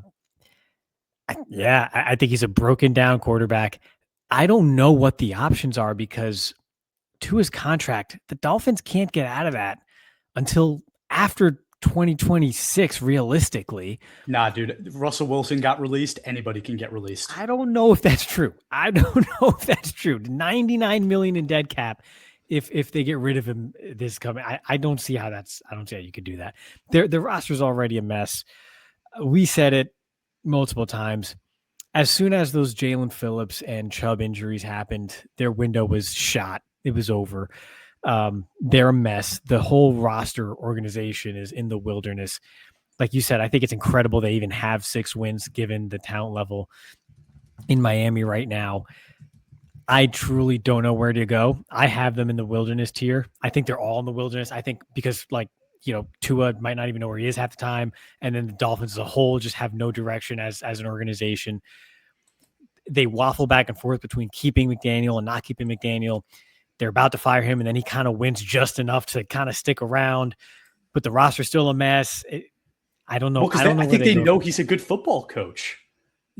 think he's a broken down quarterback. I don't know what the options are because Tua's contract, the Dolphins can't get out of that until after 2026, realistically. Nah, dude, Russell Wilson got released. Anybody can get released. I don't know if that's true. $99 million in dead cap. If they get rid of him this coming, I don't see how you could do that. Their roster's already a mess. We said it multiple times. As soon as those Jalen Phillips and Chubb injuries happened, their window was shot. It was over. They're a mess. The whole roster organization is in the wilderness. Like you said, I think it's incredible they even have 6 wins given the talent level in Miami right now. I truly don't know where to go. I have them in the wilderness tier. I think they're all in the wilderness. I think because Tua might not even know where he is half the time. And then the Dolphins as a whole just have no direction as an organization. They waffle back and forth between keeping McDaniel and not keeping McDaniel. They're about to fire him, and then he kind of wins just enough to kind of stick around. But the roster's still a mess. I don't know. Well, I think they know he's a good football coach.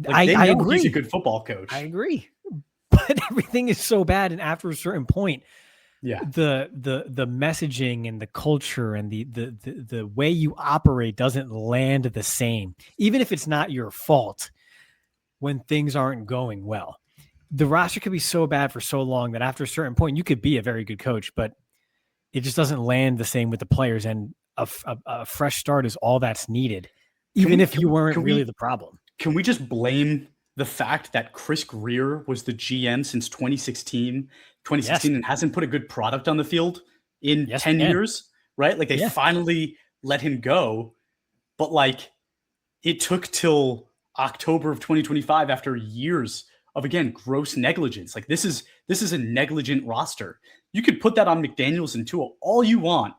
I agree. He's a good football coach. I agree. But everything is so bad, and after a certain point, the messaging and the culture and the way you operate doesn't land the same, even if it's not your fault when things aren't going well. The roster could be so bad for so long that after a certain point, you could be a very good coach, but it just doesn't land the same with the players. And a fresh start is all that's needed, even if you weren't really the problem. Can we just blame the fact that Chris Greer was the GM since 2016 and hasn't put a good product on the field in 10 years, right? Like they finally let him go, but like it took till October of 2025 after years of, again, gross negligence. Like this is a negligent roster. You could put that on McDaniels and Tua all you want.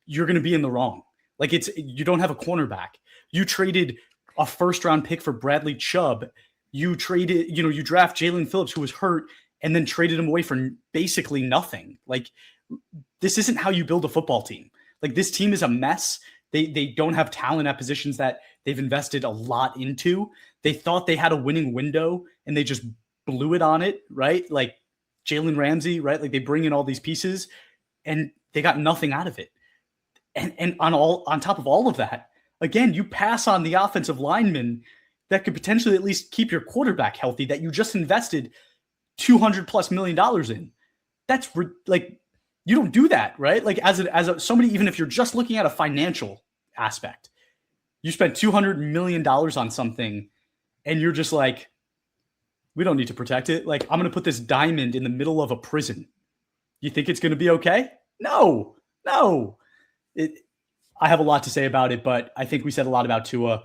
You're going to be in the wrong. Like you don't have a cornerback. You traded a first-round pick for Bradley Chubb. You traded, you draft Jalen Phillips, who was hurt, and then traded him away for basically nothing. Like, this isn't how you build a football team. Like, this team is a mess. They don't have talent at positions that they've invested a lot into. They thought they had a winning window, and they just blew it on it, right? Like, Jalen Ramsey, right? Like, they bring in all these pieces, and they got nothing out of it. And on top of all of that, again, you pass on the offensive lineman that could potentially at least keep your quarterback healthy that you just invested $200+ million in. That's like, you don't do that, right? Like as somebody, even if you're just looking at a financial aspect, you spent $200 million on something and you're just like, we don't need to protect it. Like, I'm going to put this diamond in the middle of a prison. You think it's going to be okay? No. I have a lot to say about it, but I think we said a lot about Tua.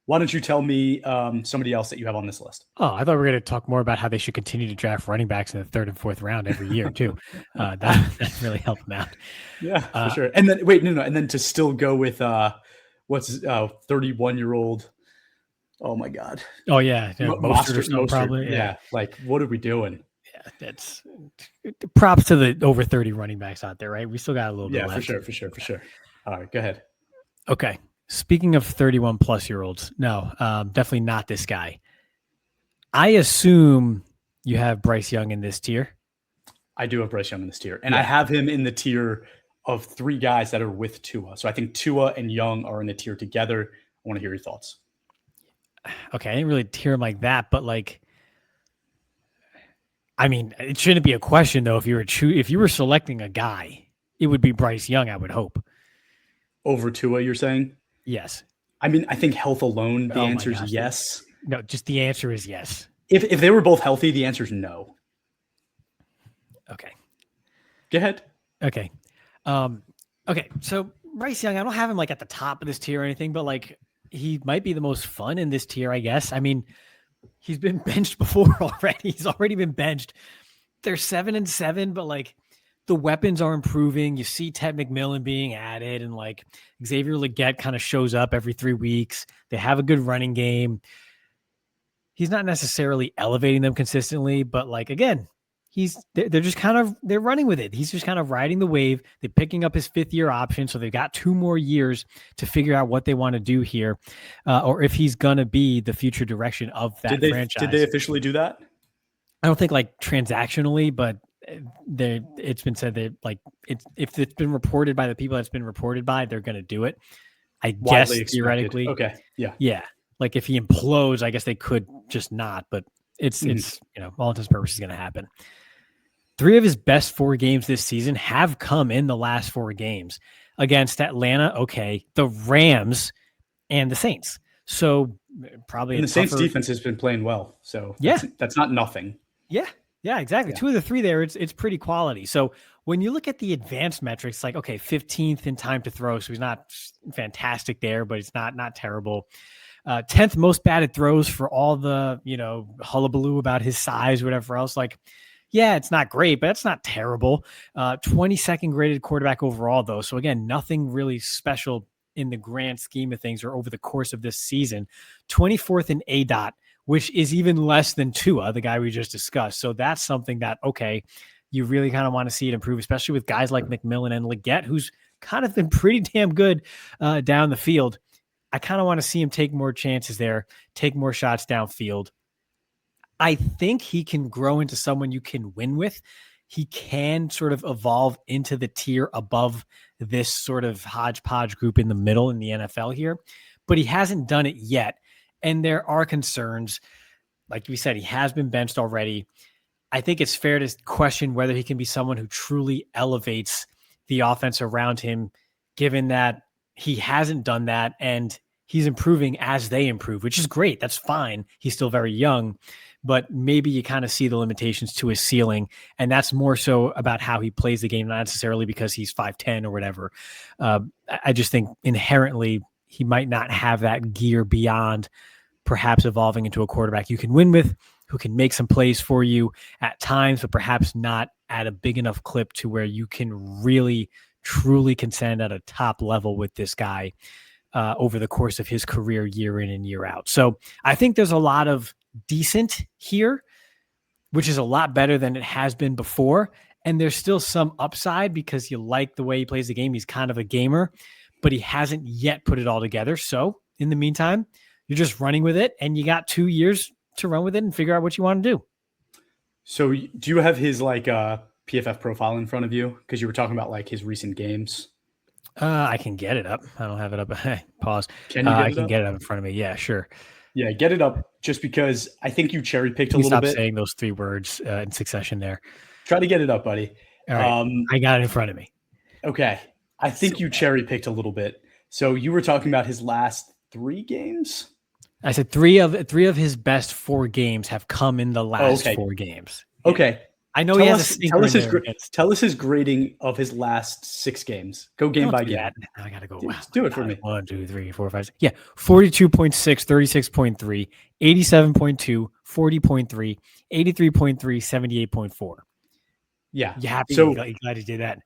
Why don't you tell me somebody else that you have on this list? Oh, I thought we were going to talk more about how they should continue to draft running backs in the 3rd and 4th round every year too. That really helped them out. Yeah, for sure. And then and then to still go with 31-year-old. Oh my God. Oh yeah, Mostert probably. Yeah, like what are we doing? Yeah, that's props to the over 30 running backs out there, right? We still got a little bit left. For sure. All right, go ahead. Okay. Speaking of 31+-year-olds, no, definitely not this guy. I assume you have Bryce Young in this tier. I do have Bryce Young in this tier, and I have him in the tier of 3 guys that are with Tua. So I think Tua and Young are in the tier together. I want to hear your thoughts. Okay, I didn't really hear him like that, but like, I mean, it shouldn't be a question though. If you were selecting a guy, it would be Bryce Young, I would hope. Over Tua, you're saying? Yes. I mean, I think health alone, the Oh my answer is gosh, yes. No, just the answer is yes. If they were both healthy, the answer is no. Okay. Go ahead. Okay. Okay. So Bryce Young, I don't have him like at the top of this tier or anything, but like he might be the most fun in this tier, I guess. I mean, he's been benched before already. He's already been benched. They're 7-7, but like the weapons are improving. You see Ted McMillan being added, and like Xavier Legette kind of shows up every 3 weeks. They have a good running game. He's not necessarily elevating them consistently, but like, again, they're just kind of, they're running with it. He's just kind of riding the wave. They're picking up his 5th-year option. So they've got 2 more years to figure out what they want to do here, or if he's going to be the future direction of that franchise. Did they officially do that? I don't think like transactionally, but it's been said that like if it's been reported by the people that's been reported by, they're going to do it. I guess theoretically. Okay. Yeah. Yeah. Like if he implodes, I guess they could just not, but it's all intents and purposes going to happen. 3 of his best 4 games this season have come in the last 4 games against Atlanta. Okay. The Rams and the Saints. So probably the Saints defense has been playing well. So that's not nothing. Yeah. Yeah, exactly. Yeah. 2 of the 3 there, it's pretty quality. So when you look at the advanced metrics, like, okay, 15th in time to throw. So he's not fantastic there, but it's not terrible. 10th most batted throws for all the, hullabaloo about his size, whatever else. Like, yeah, it's not great, but it's not terrible. 22nd graded quarterback overall, though. So again, nothing really special in the grand scheme of things or over the course of this season. 24th in ADOT, which is even less than Tua, the guy we just discussed. So that's something that, okay, you really kind of want to see it improve, especially with guys like McMillan and Legette, who's kind of been pretty damn good down the field. I kind of want to see him take more chances there, take more shots downfield. I think he can grow into someone you can win with. He can sort of evolve into the tier above this sort of hodgepodge group in the middle in the NFL here, but he hasn't done it yet. And there are concerns. Like we said, he has been benched already. I think it's fair to question whether he can be someone who truly elevates the offense around him, given that he hasn't done that and he's improving as they improve, which is great. That's fine. He's still very young, but maybe you kind of see the limitations to his ceiling. And that's more so about how he plays the game, not necessarily because he's 5'10" or whatever. I just think inherently he might not have that gear beyond perhaps evolving into a quarterback you can win with, who can make some plays for you at times, but perhaps not at a big enough clip to where you can really, truly contend at a top level with this guy over the course of his career, year in and year out. So I think there's a lot of decent here, which is a lot better than it has been before. And there's still some upside because you like the way he plays the game. He's kind of a gamer, but he hasn't yet put it all together. So in the meantime, you're just running with it and you got 2 years to run with it and figure out what you want to do. So do you have his PFF profile in front of you? Because you were talking about like his recent games. I can get it up. I don't have it up. Pause. Can you I can get it up in front of me. Yeah, sure. Yeah, get it up just because I think you cherry picked a little bit. Stop saying those 3 words in succession there. Try to get it up, buddy. All right. I got it in front of me. Okay. I think you cherry picked a little bit. So you were talking about his last 3 games? I said 3 of his best 4 games have come in the last 4 games. Okay. I know he has tell us his grading of his last 6 games. Go game by game. I got to go. Do it for me. 1, 2, 3, 4, 5, 6. Yeah. 42.6, 36.3, 87.2, 40.3, 83.3, 78.4. Yeah. You happy? So glad you did that.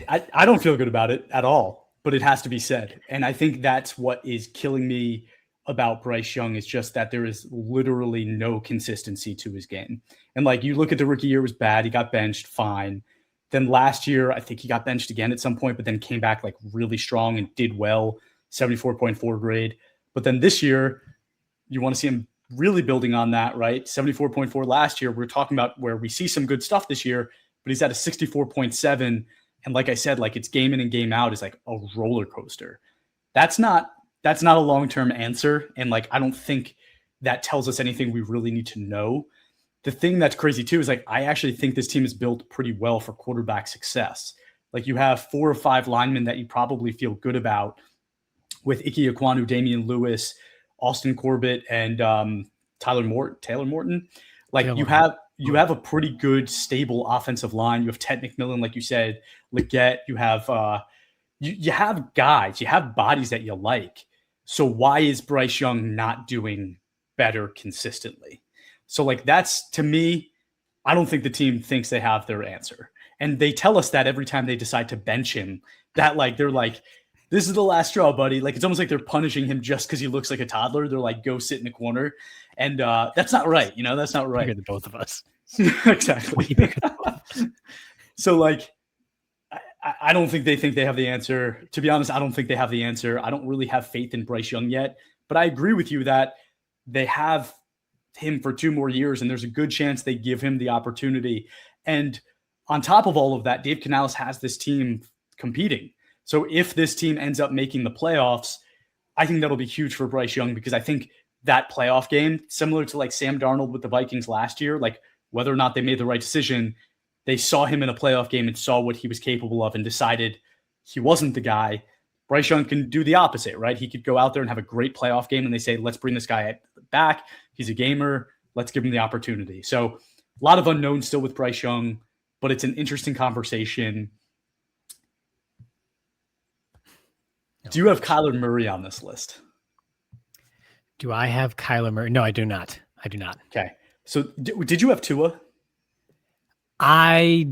I don't feel good about it at all, but it has to be said. And I think that's what is killing me about Bryce Young is just that there is literally no consistency to his game. And like you look at the rookie year was bad. He got benched, fine. Then last year, I think he got benched again at some point, but then came back like really strong and did well, 74.4 grade. But then this year, you want to see him really building on that, right? 74.4 last year. We're talking about where we see some good stuff this year, but he's at a 64.7. And like I said, like it's game in and game out is like a roller coaster. That's not that's not a long-term answer. And like, I don't think that tells us anything we really need to know. The thing that's crazy too is like, I actually think this team is built pretty well for quarterback success. Like you have 4 or 5 linemen that you probably feel good about with Ike Ekwonu, Damian Lewis, Austin Corbett, and Taylor Morton. Like you have a pretty good, stable offensive line. You have Ted McMillan, like you said, Leggett. You have you have guys, you have bodies that you like. So why is Bryce Young not doing better consistently? So like that's, to me, I don't think the team thinks they have their answer. And they tell us that every time they decide to bench him, that like they're like, this is the last straw, buddy. Like it's almost like they're punishing him just because he looks like a toddler. They're like, go sit in the corner. And that's not right. You know, that's not right. Bigger than both of us. Exactly. So like, I don't think they have the answer. To be honest, I don't think they have the answer. I don't really have faith in Bryce Young yet, but I agree with you that they have him for 2 more years and there's a good chance they give him the opportunity. And on top of all of that, Dave Canales has this team competing. So if this team ends up making the playoffs, I think that'll be huge for Bryce Young, because I think that playoff game, similar to like Sam Darnold with the Vikings last year, like whether or not they made the right decision, they saw him in a playoff game and saw what he was capable of and decided he wasn't the guy. Bryce Young can do the opposite, right? He could go out there and have a great playoff game and they say, let's bring this guy back. He's a gamer. Let's give him the opportunity. So a lot of unknowns still with Bryce Young, but it's an interesting conversation. Do you have Kyler Murray on this list? Do I have Kyler Murray? No, I do not. Okay. So did you have Tua? I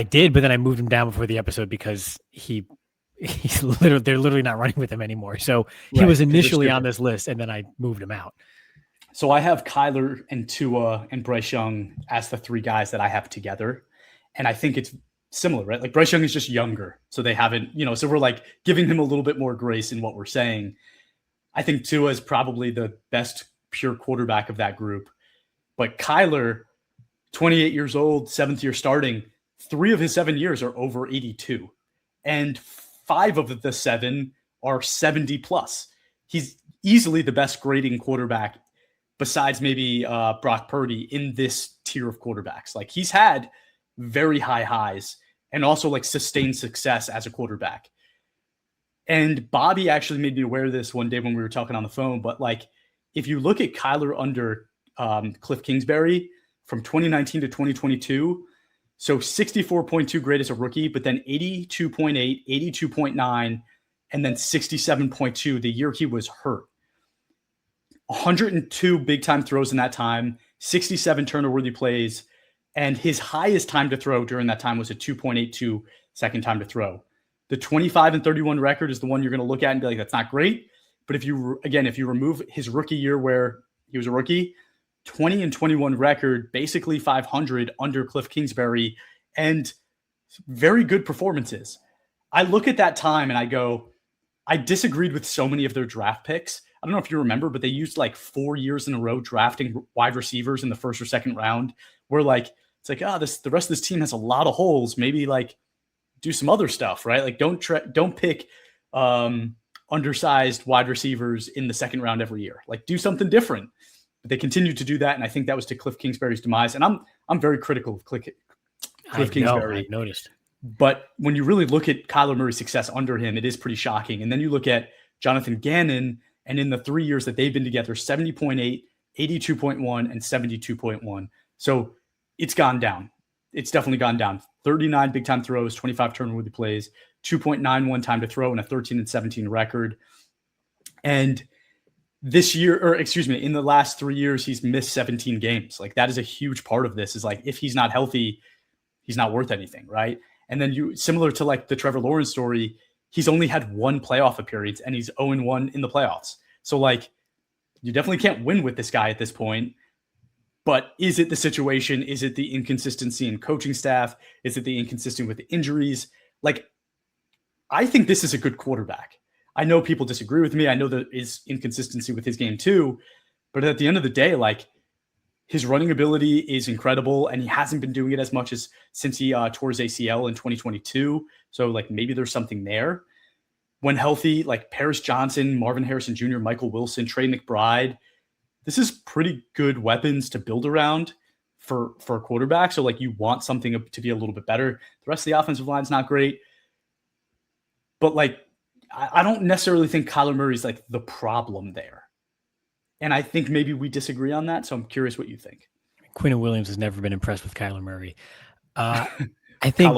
did, but then I moved him down before the episode because they're literally not running with him anymore. So he was initially on this list and then I moved him out. So I have Kyler and Tua and Bryce Young as the 3 guys that I have together. And I think it's similar, right? Like Bryce Young is just younger. So they haven't, so we're like giving him a little bit more grace in what we're saying. I think Tua is probably the best pure quarterback of that group. But Kyler, 28 years old, 7th year starting, 3 of his 7 years are over 82. And 5 of the 7 are 70 plus. He's easily the best grading quarterback besides maybe Brock Purdy in this tier of quarterbacks. Like he's had very high highs and also like sustained success as a quarterback. And Bobby actually made me aware of this one day when we were talking on the phone. But like, if you look at Kyler under Cliff Kingsbury from 2019 to 2022, so 64.2 grade as a rookie, but then 82.8, 82.9, and then 67.2 the year he was hurt. 102 big time throws in that time, 67 turnover-worthy plays, and his highest time to throw during that time was a 2.82 second time to throw. The 25-31 record is the one you're going to look at and be like, that's not great. But if you remove his rookie year where he was a rookie, 20-21 record, basically 500 under Cliff Kingsbury, and very good performances. I look at that time and I go, I disagreed with so many of their draft picks. I don't know if you remember, but they used like 4 years in a row drafting wide receivers in the first or second round. Where like it's like, the rest of this team has a lot of holes. Maybe like do some other stuff, right? Like don't pick undersized wide receivers in the second round every year. Like do something different. But they continued to do that, and I think that was to Cliff Kingsbury's demise. And I'm very critical of Cliff Kingsbury. I've noticed. But when you really look at Kyler Murray's success under him, it is pretty shocking. And then you look at Jonathan Gannon, and in the 3 years that they've been together, 70.8, 82.1, and 72.1. So it's gone down. It's definitely gone down. 39 big-time throws, 25 turnover-worthy plays, 2.91 time to throw, and a 13-17 record. And this year, in the last 3 years, he's missed 17 games. Like that is a huge part of this, is like, if he's not healthy, he's not worth anything, right? And then similar to like the Trevor Lawrence story, he's only had 1 playoff appearance and he's 0-1 in the playoffs. So like, you definitely can't win with this guy at this point. But is it the situation? Is it the inconsistency in coaching staff? Is it the inconsistency with the injuries? Like, I think this is a good quarterback. I know people disagree with me. I know there is inconsistency with his game too. But at the end of the day, like, his running ability is incredible, and he hasn't been doing it as much as since he tore his ACL in 2022. So like maybe there's something there. when healthy, like Paris Johnson, Marvin Harrison Jr., Michael Wilson, Trey McBride, this is pretty good weapons to build around for a quarterback. So like you want something to be a little bit better. The rest of the offensive line's not great. But like, I don't necessarily think Kyler Murray's like the problem there. And I think maybe we disagree on that. So I'm curious what you think. Quinn Williams has never been impressed with Kyler Murray. I think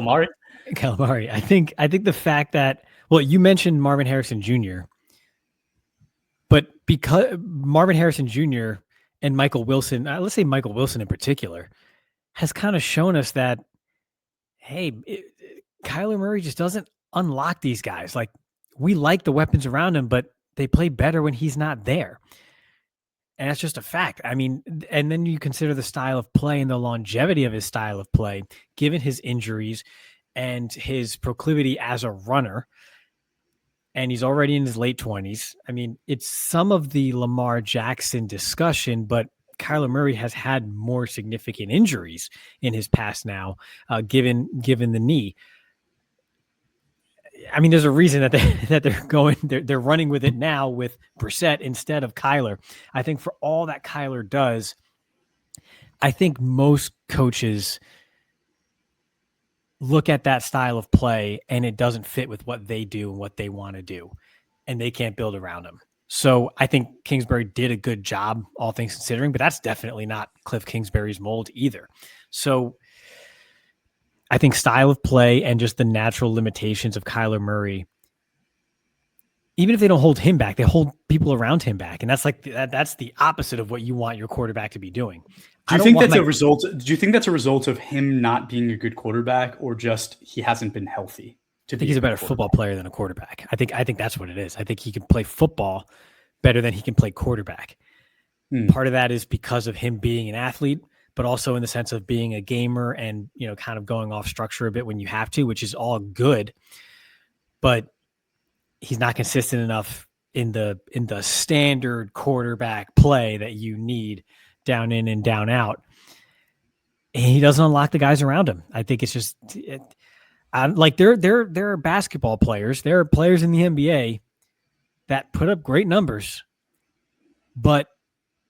Calamari. I think the fact that, well, you mentioned Marvin Harrison Jr., but because Marvin Harrison Jr. and Michael Wilson, let's say Michael Wilson in particular, has kind of shown us that, hey, Kyler Murray just doesn't unlock these guys. Like, we like the weapons around him, but they play better when he's not there. And that's just a fact. I mean, and then you consider the style of play and the longevity of his style of play, given his injuries and his proclivity as a runner. And he's already in his late 20s. I mean, it's some of the Lamar Jackson discussion, but Kyler Murray has had more significant injuries in his past now, given the knee. I mean, there's a reason that they're running with it now with Brissett instead of Kyler. I think for all that Kyler does, I think most coaches look at that style of play and it doesn't fit with what they do and what they want to do, and they can't build around him. So I think Kingsbury did a good job, all things considering, but that's definitely not Cliff Kingsbury's mold either. So I think style of play and just the natural limitations of Kyler Murray, even if they don't hold him back, they hold people around him back. And that's like, that's the opposite of what you want your quarterback to be doing. Do you think that's a result of him not being a good quarterback, or just he hasn't been healthy? I think he's a better football player than a quarterback. I think that's what it is. I think he can play football better than he can play quarterback. Part of that is because of him being an athlete, but also in the sense of being a gamer and, you know, kind of going off structure a bit when you have to, which is all good, but he's not consistent enough in the standard quarterback play that you need down in and down out. And he doesn't unlock the guys around him. I think it's just like there are basketball players. There are players in the NBA that put up great numbers, but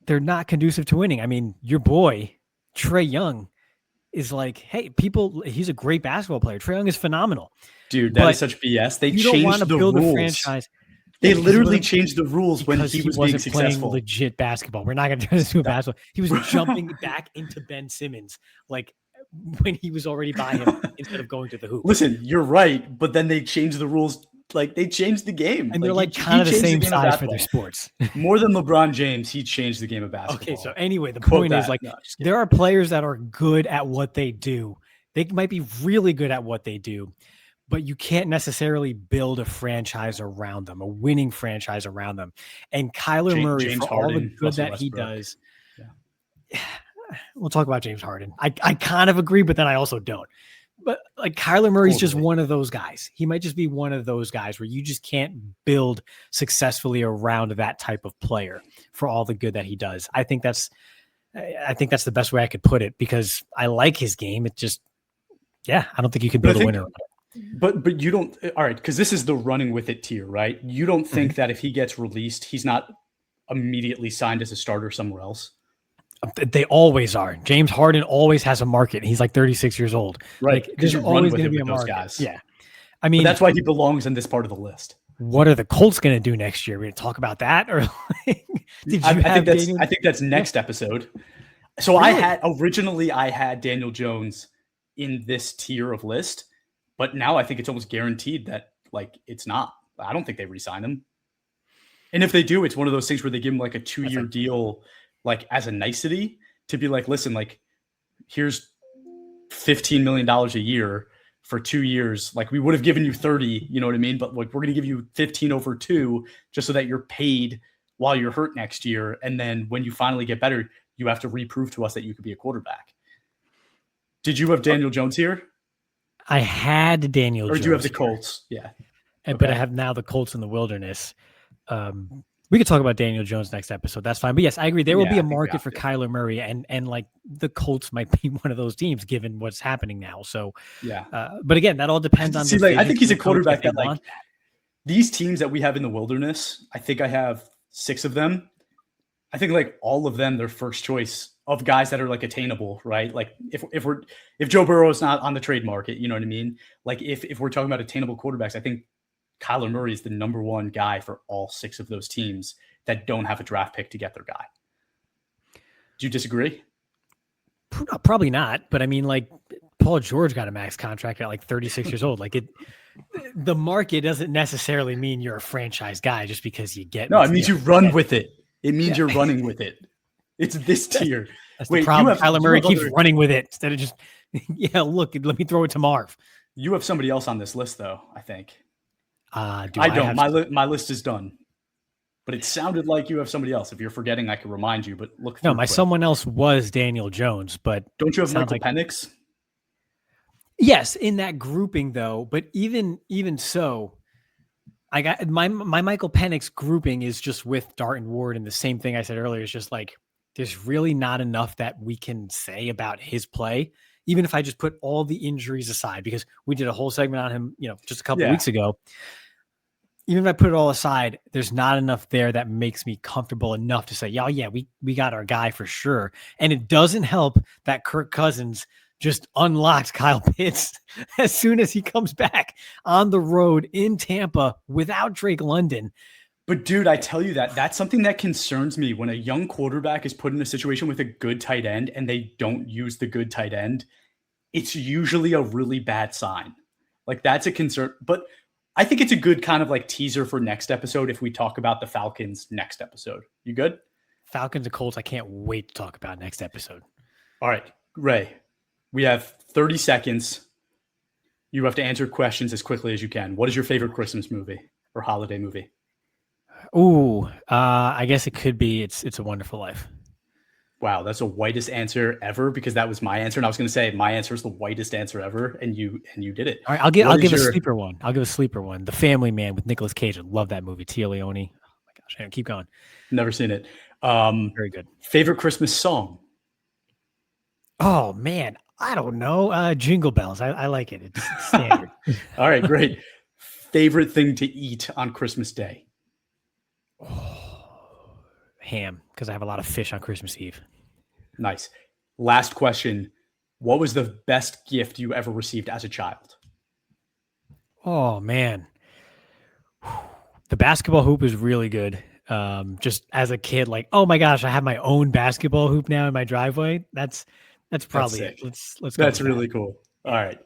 they're not conducive to winning. I mean, your boy, Trey Young, is like, hey, he's a great basketball player. Trey Young is phenomenal. Dude, that is such BS. They changed the rules. A franchise. They literally changed the rules when he was being successful. Playing legit basketball. We're not going to turn this into a basketball. He was jumping back into Ben Simmons like when he was already by him instead of going to the hoop. Listen, you're right, but then they changed the rules. Like, they changed the game. And they're like kind of the same size for their sports. More than LeBron James, he changed the game of basketball. Okay, so anyway, the point is, like, there are players that are good at what they do. They might be really good at what they do, but you can't necessarily build a franchise around them, a winning franchise around them. And Kyler Murray, for all the good that he does, we'll talk about James Harden. I kind of agree, but then I also don't. But like Kyler Murray's just one of those guys. He might just be one of those guys where you just can't build successfully around that type of player for all the good that he does. I think that's the best way I could put it, because I like his game. It just, I don't think you can build a winner around it. But you don't, all right, because this is the running with it tier, right? You don't think that if he gets released, he's not immediately signed as a starter somewhere else? They always are. James Harden always has a market. He's like 36 years old. Right. Because you're always going to be a market. Guys. Yeah. I mean, but that's why he belongs in this part of the list. What are the Colts going to do next year? We're going to talk about that? Or I think that's next episode. So really? I had Daniel Jones in this tier of list, but now I think it's almost guaranteed that like it's not. I don't think they re-sign him. And if they do, it's one of those things where they give him like a 2-year deal, like as a nicety, to be like, listen, like here's $15 million a year for 2 years. Like we would have given you 30, you know what I mean? But like, we're going to give you 15 over 2 just so that you're paid while you're hurt next year. And then when you finally get better, you have to reprove to us that you could be a quarterback. Did you have Daniel Jones here? I had Daniel Jones. Or do you have the Colts? Yeah. But I have now the Colts in the wilderness. We could talk about Daniel Jones next episode. That's fine. But yes, I agree. There will be a market for Kyler Murray, and like the Colts might be one of those teams given what's happening now. So but again, that all depends on. See, like I think he's a quarterback that like these teams that we have in the wilderness, I think I have 6 of them. I think like all of them, their first choice of guys that are like attainable, right? Like if Joe Burrow is not on the trade market, you know what I mean? Like if we're talking about attainable quarterbacks, I think Kyler Murray is the number one guy for all 6 of those teams that don't have a draft pick to get their guy. Do you disagree? Probably not. But I mean, like Paul George got a max contract at like 36 years old. Like the market doesn't necessarily mean you're a franchise guy just because you get. No, it means you run with it. It means you're running with it. It's this tier. That's the problem. Kyler Murray keeps running with it instead of just, look, let me throw it to Marv. You have somebody else on this list, though, I think. I don't. My list is done. But it sounded like you have somebody else. If you're forgetting, I can remind you. But look. No, someone else was Daniel Jones. But don't you have Michael Penix? Yes, in that grouping, though. But even so, I got my Michael Penix grouping is just with Dart and Ward, and the same thing I said earlier is just like there's really not enough that we can say about his play, even if I just put all the injuries aside, because we did a whole segment on him, just a couple of weeks ago. Even if I put it all aside, there's not enough there that makes me comfortable enough to say, we got our guy for sure. And it doesn't help that Kirk Cousins just unlocked Kyle Pitts as soon as he comes back on the road in Tampa without Drake London. But dude, I tell you that's something that concerns me when a young quarterback is put in a situation with a good tight end and they don't use the good tight end. It's usually a really bad sign. Like that's a concern, but I think it's a good kind of like teaser for next episode if we talk about the Falcons next episode. You good? Falcons and Colts, I can't wait to talk about next episode. All right, Ray, we have 30 seconds. You have to answer questions as quickly as you can. What is your favorite Christmas movie or holiday movie? Ooh, I guess it could be It's a Wonderful Life. Wow, that's the whitest answer ever because that was my answer. And I was going to say my answer is the whitest answer ever, and you did it. All right, I'll give a sleeper one. I'll give a sleeper one. The Family Man with Nicolas Cage. I love that movie. Tia Leone. Oh my gosh, keep going. Never seen it. Very good. Favorite Christmas song? Oh man, I don't know. Jingle Bells. I like it. It's standard. All right, great. Favorite thing to eat on Christmas Day? Ham, because I have a lot of fish on Christmas Eve. Nice. Last question. What was the best gift you ever received as a child? Oh, man. The basketball hoop is really good. Just as a kid, like, oh my gosh, I have my own basketball hoop now in my driveway. That's probably it. Let's go. That's really cool. All right.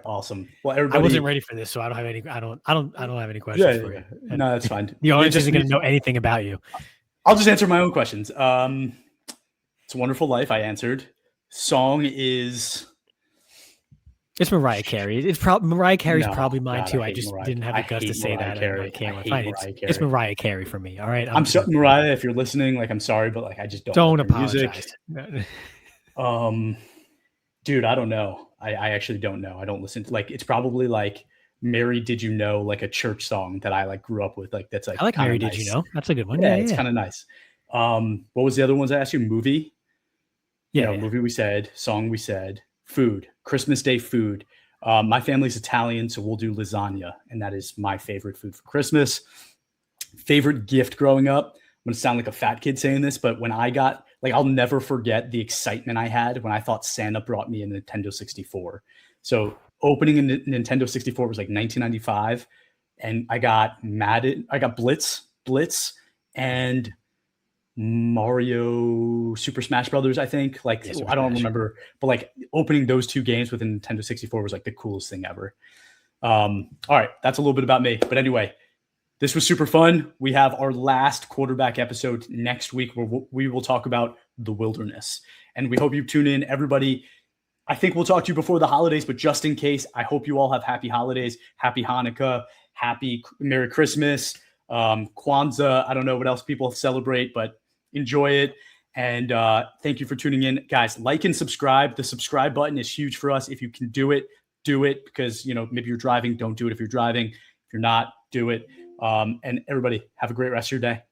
Awesome. Well, everybody, I wasn't ready for this, so I don't have any. I don't have any questions for you. No, that's fine. The audience isn't going to know anything about you. I'll just answer my own questions. It's a Wonderful Life. I answered. Song is. It's Mariah Carey. Mariah Carey's probably mine too. I just didn't have the guts to say that on my camera. It's Mariah Carey for me. All right. I'm sorry, Mariah, if you're listening. Like, I'm sorry, but like, I just don't apologize. Music. Dude, I don't know. I actually don't know. I don't listen to it's probably like Mary Did You Know, like a church song that I like grew up with. Like that's like I like Mary Did You Know. That's a good one. Yeah, it's kind of nice. What was the other ones I asked you? Movie? Movie we said, song we said, food, Christmas Day food. My family's Italian, so we'll do lasagna, and that is my favorite food for Christmas. Favorite gift growing up. I'm gonna sound like a fat kid saying this, but when I got I'll never forget the excitement I had when I thought Santa brought me a Nintendo 64. So opening a Nintendo 64 was like 1995, and I got Madden, I got Blitz, and Mario Super Smash Brothers. I think I don't remember, but like opening those two games with a Nintendo 64 was like the coolest thing ever. All right, that's a little bit about me, but anyway. This was super fun. We have our last quarterback episode next week where we will talk about the wilderness. And we hope you tune in. Everybody, I think we'll talk to you before the holidays, but just in case, I hope you all have happy holidays, happy Hanukkah, happy Merry Christmas, Kwanzaa. I don't know what else people celebrate, but enjoy it. And thank you for tuning in. Guys, like and subscribe. The subscribe button is huge for us. If you can do it because, maybe you're driving. Don't do it if you're driving. If you're not, do it. And everybody, have a great rest of your day.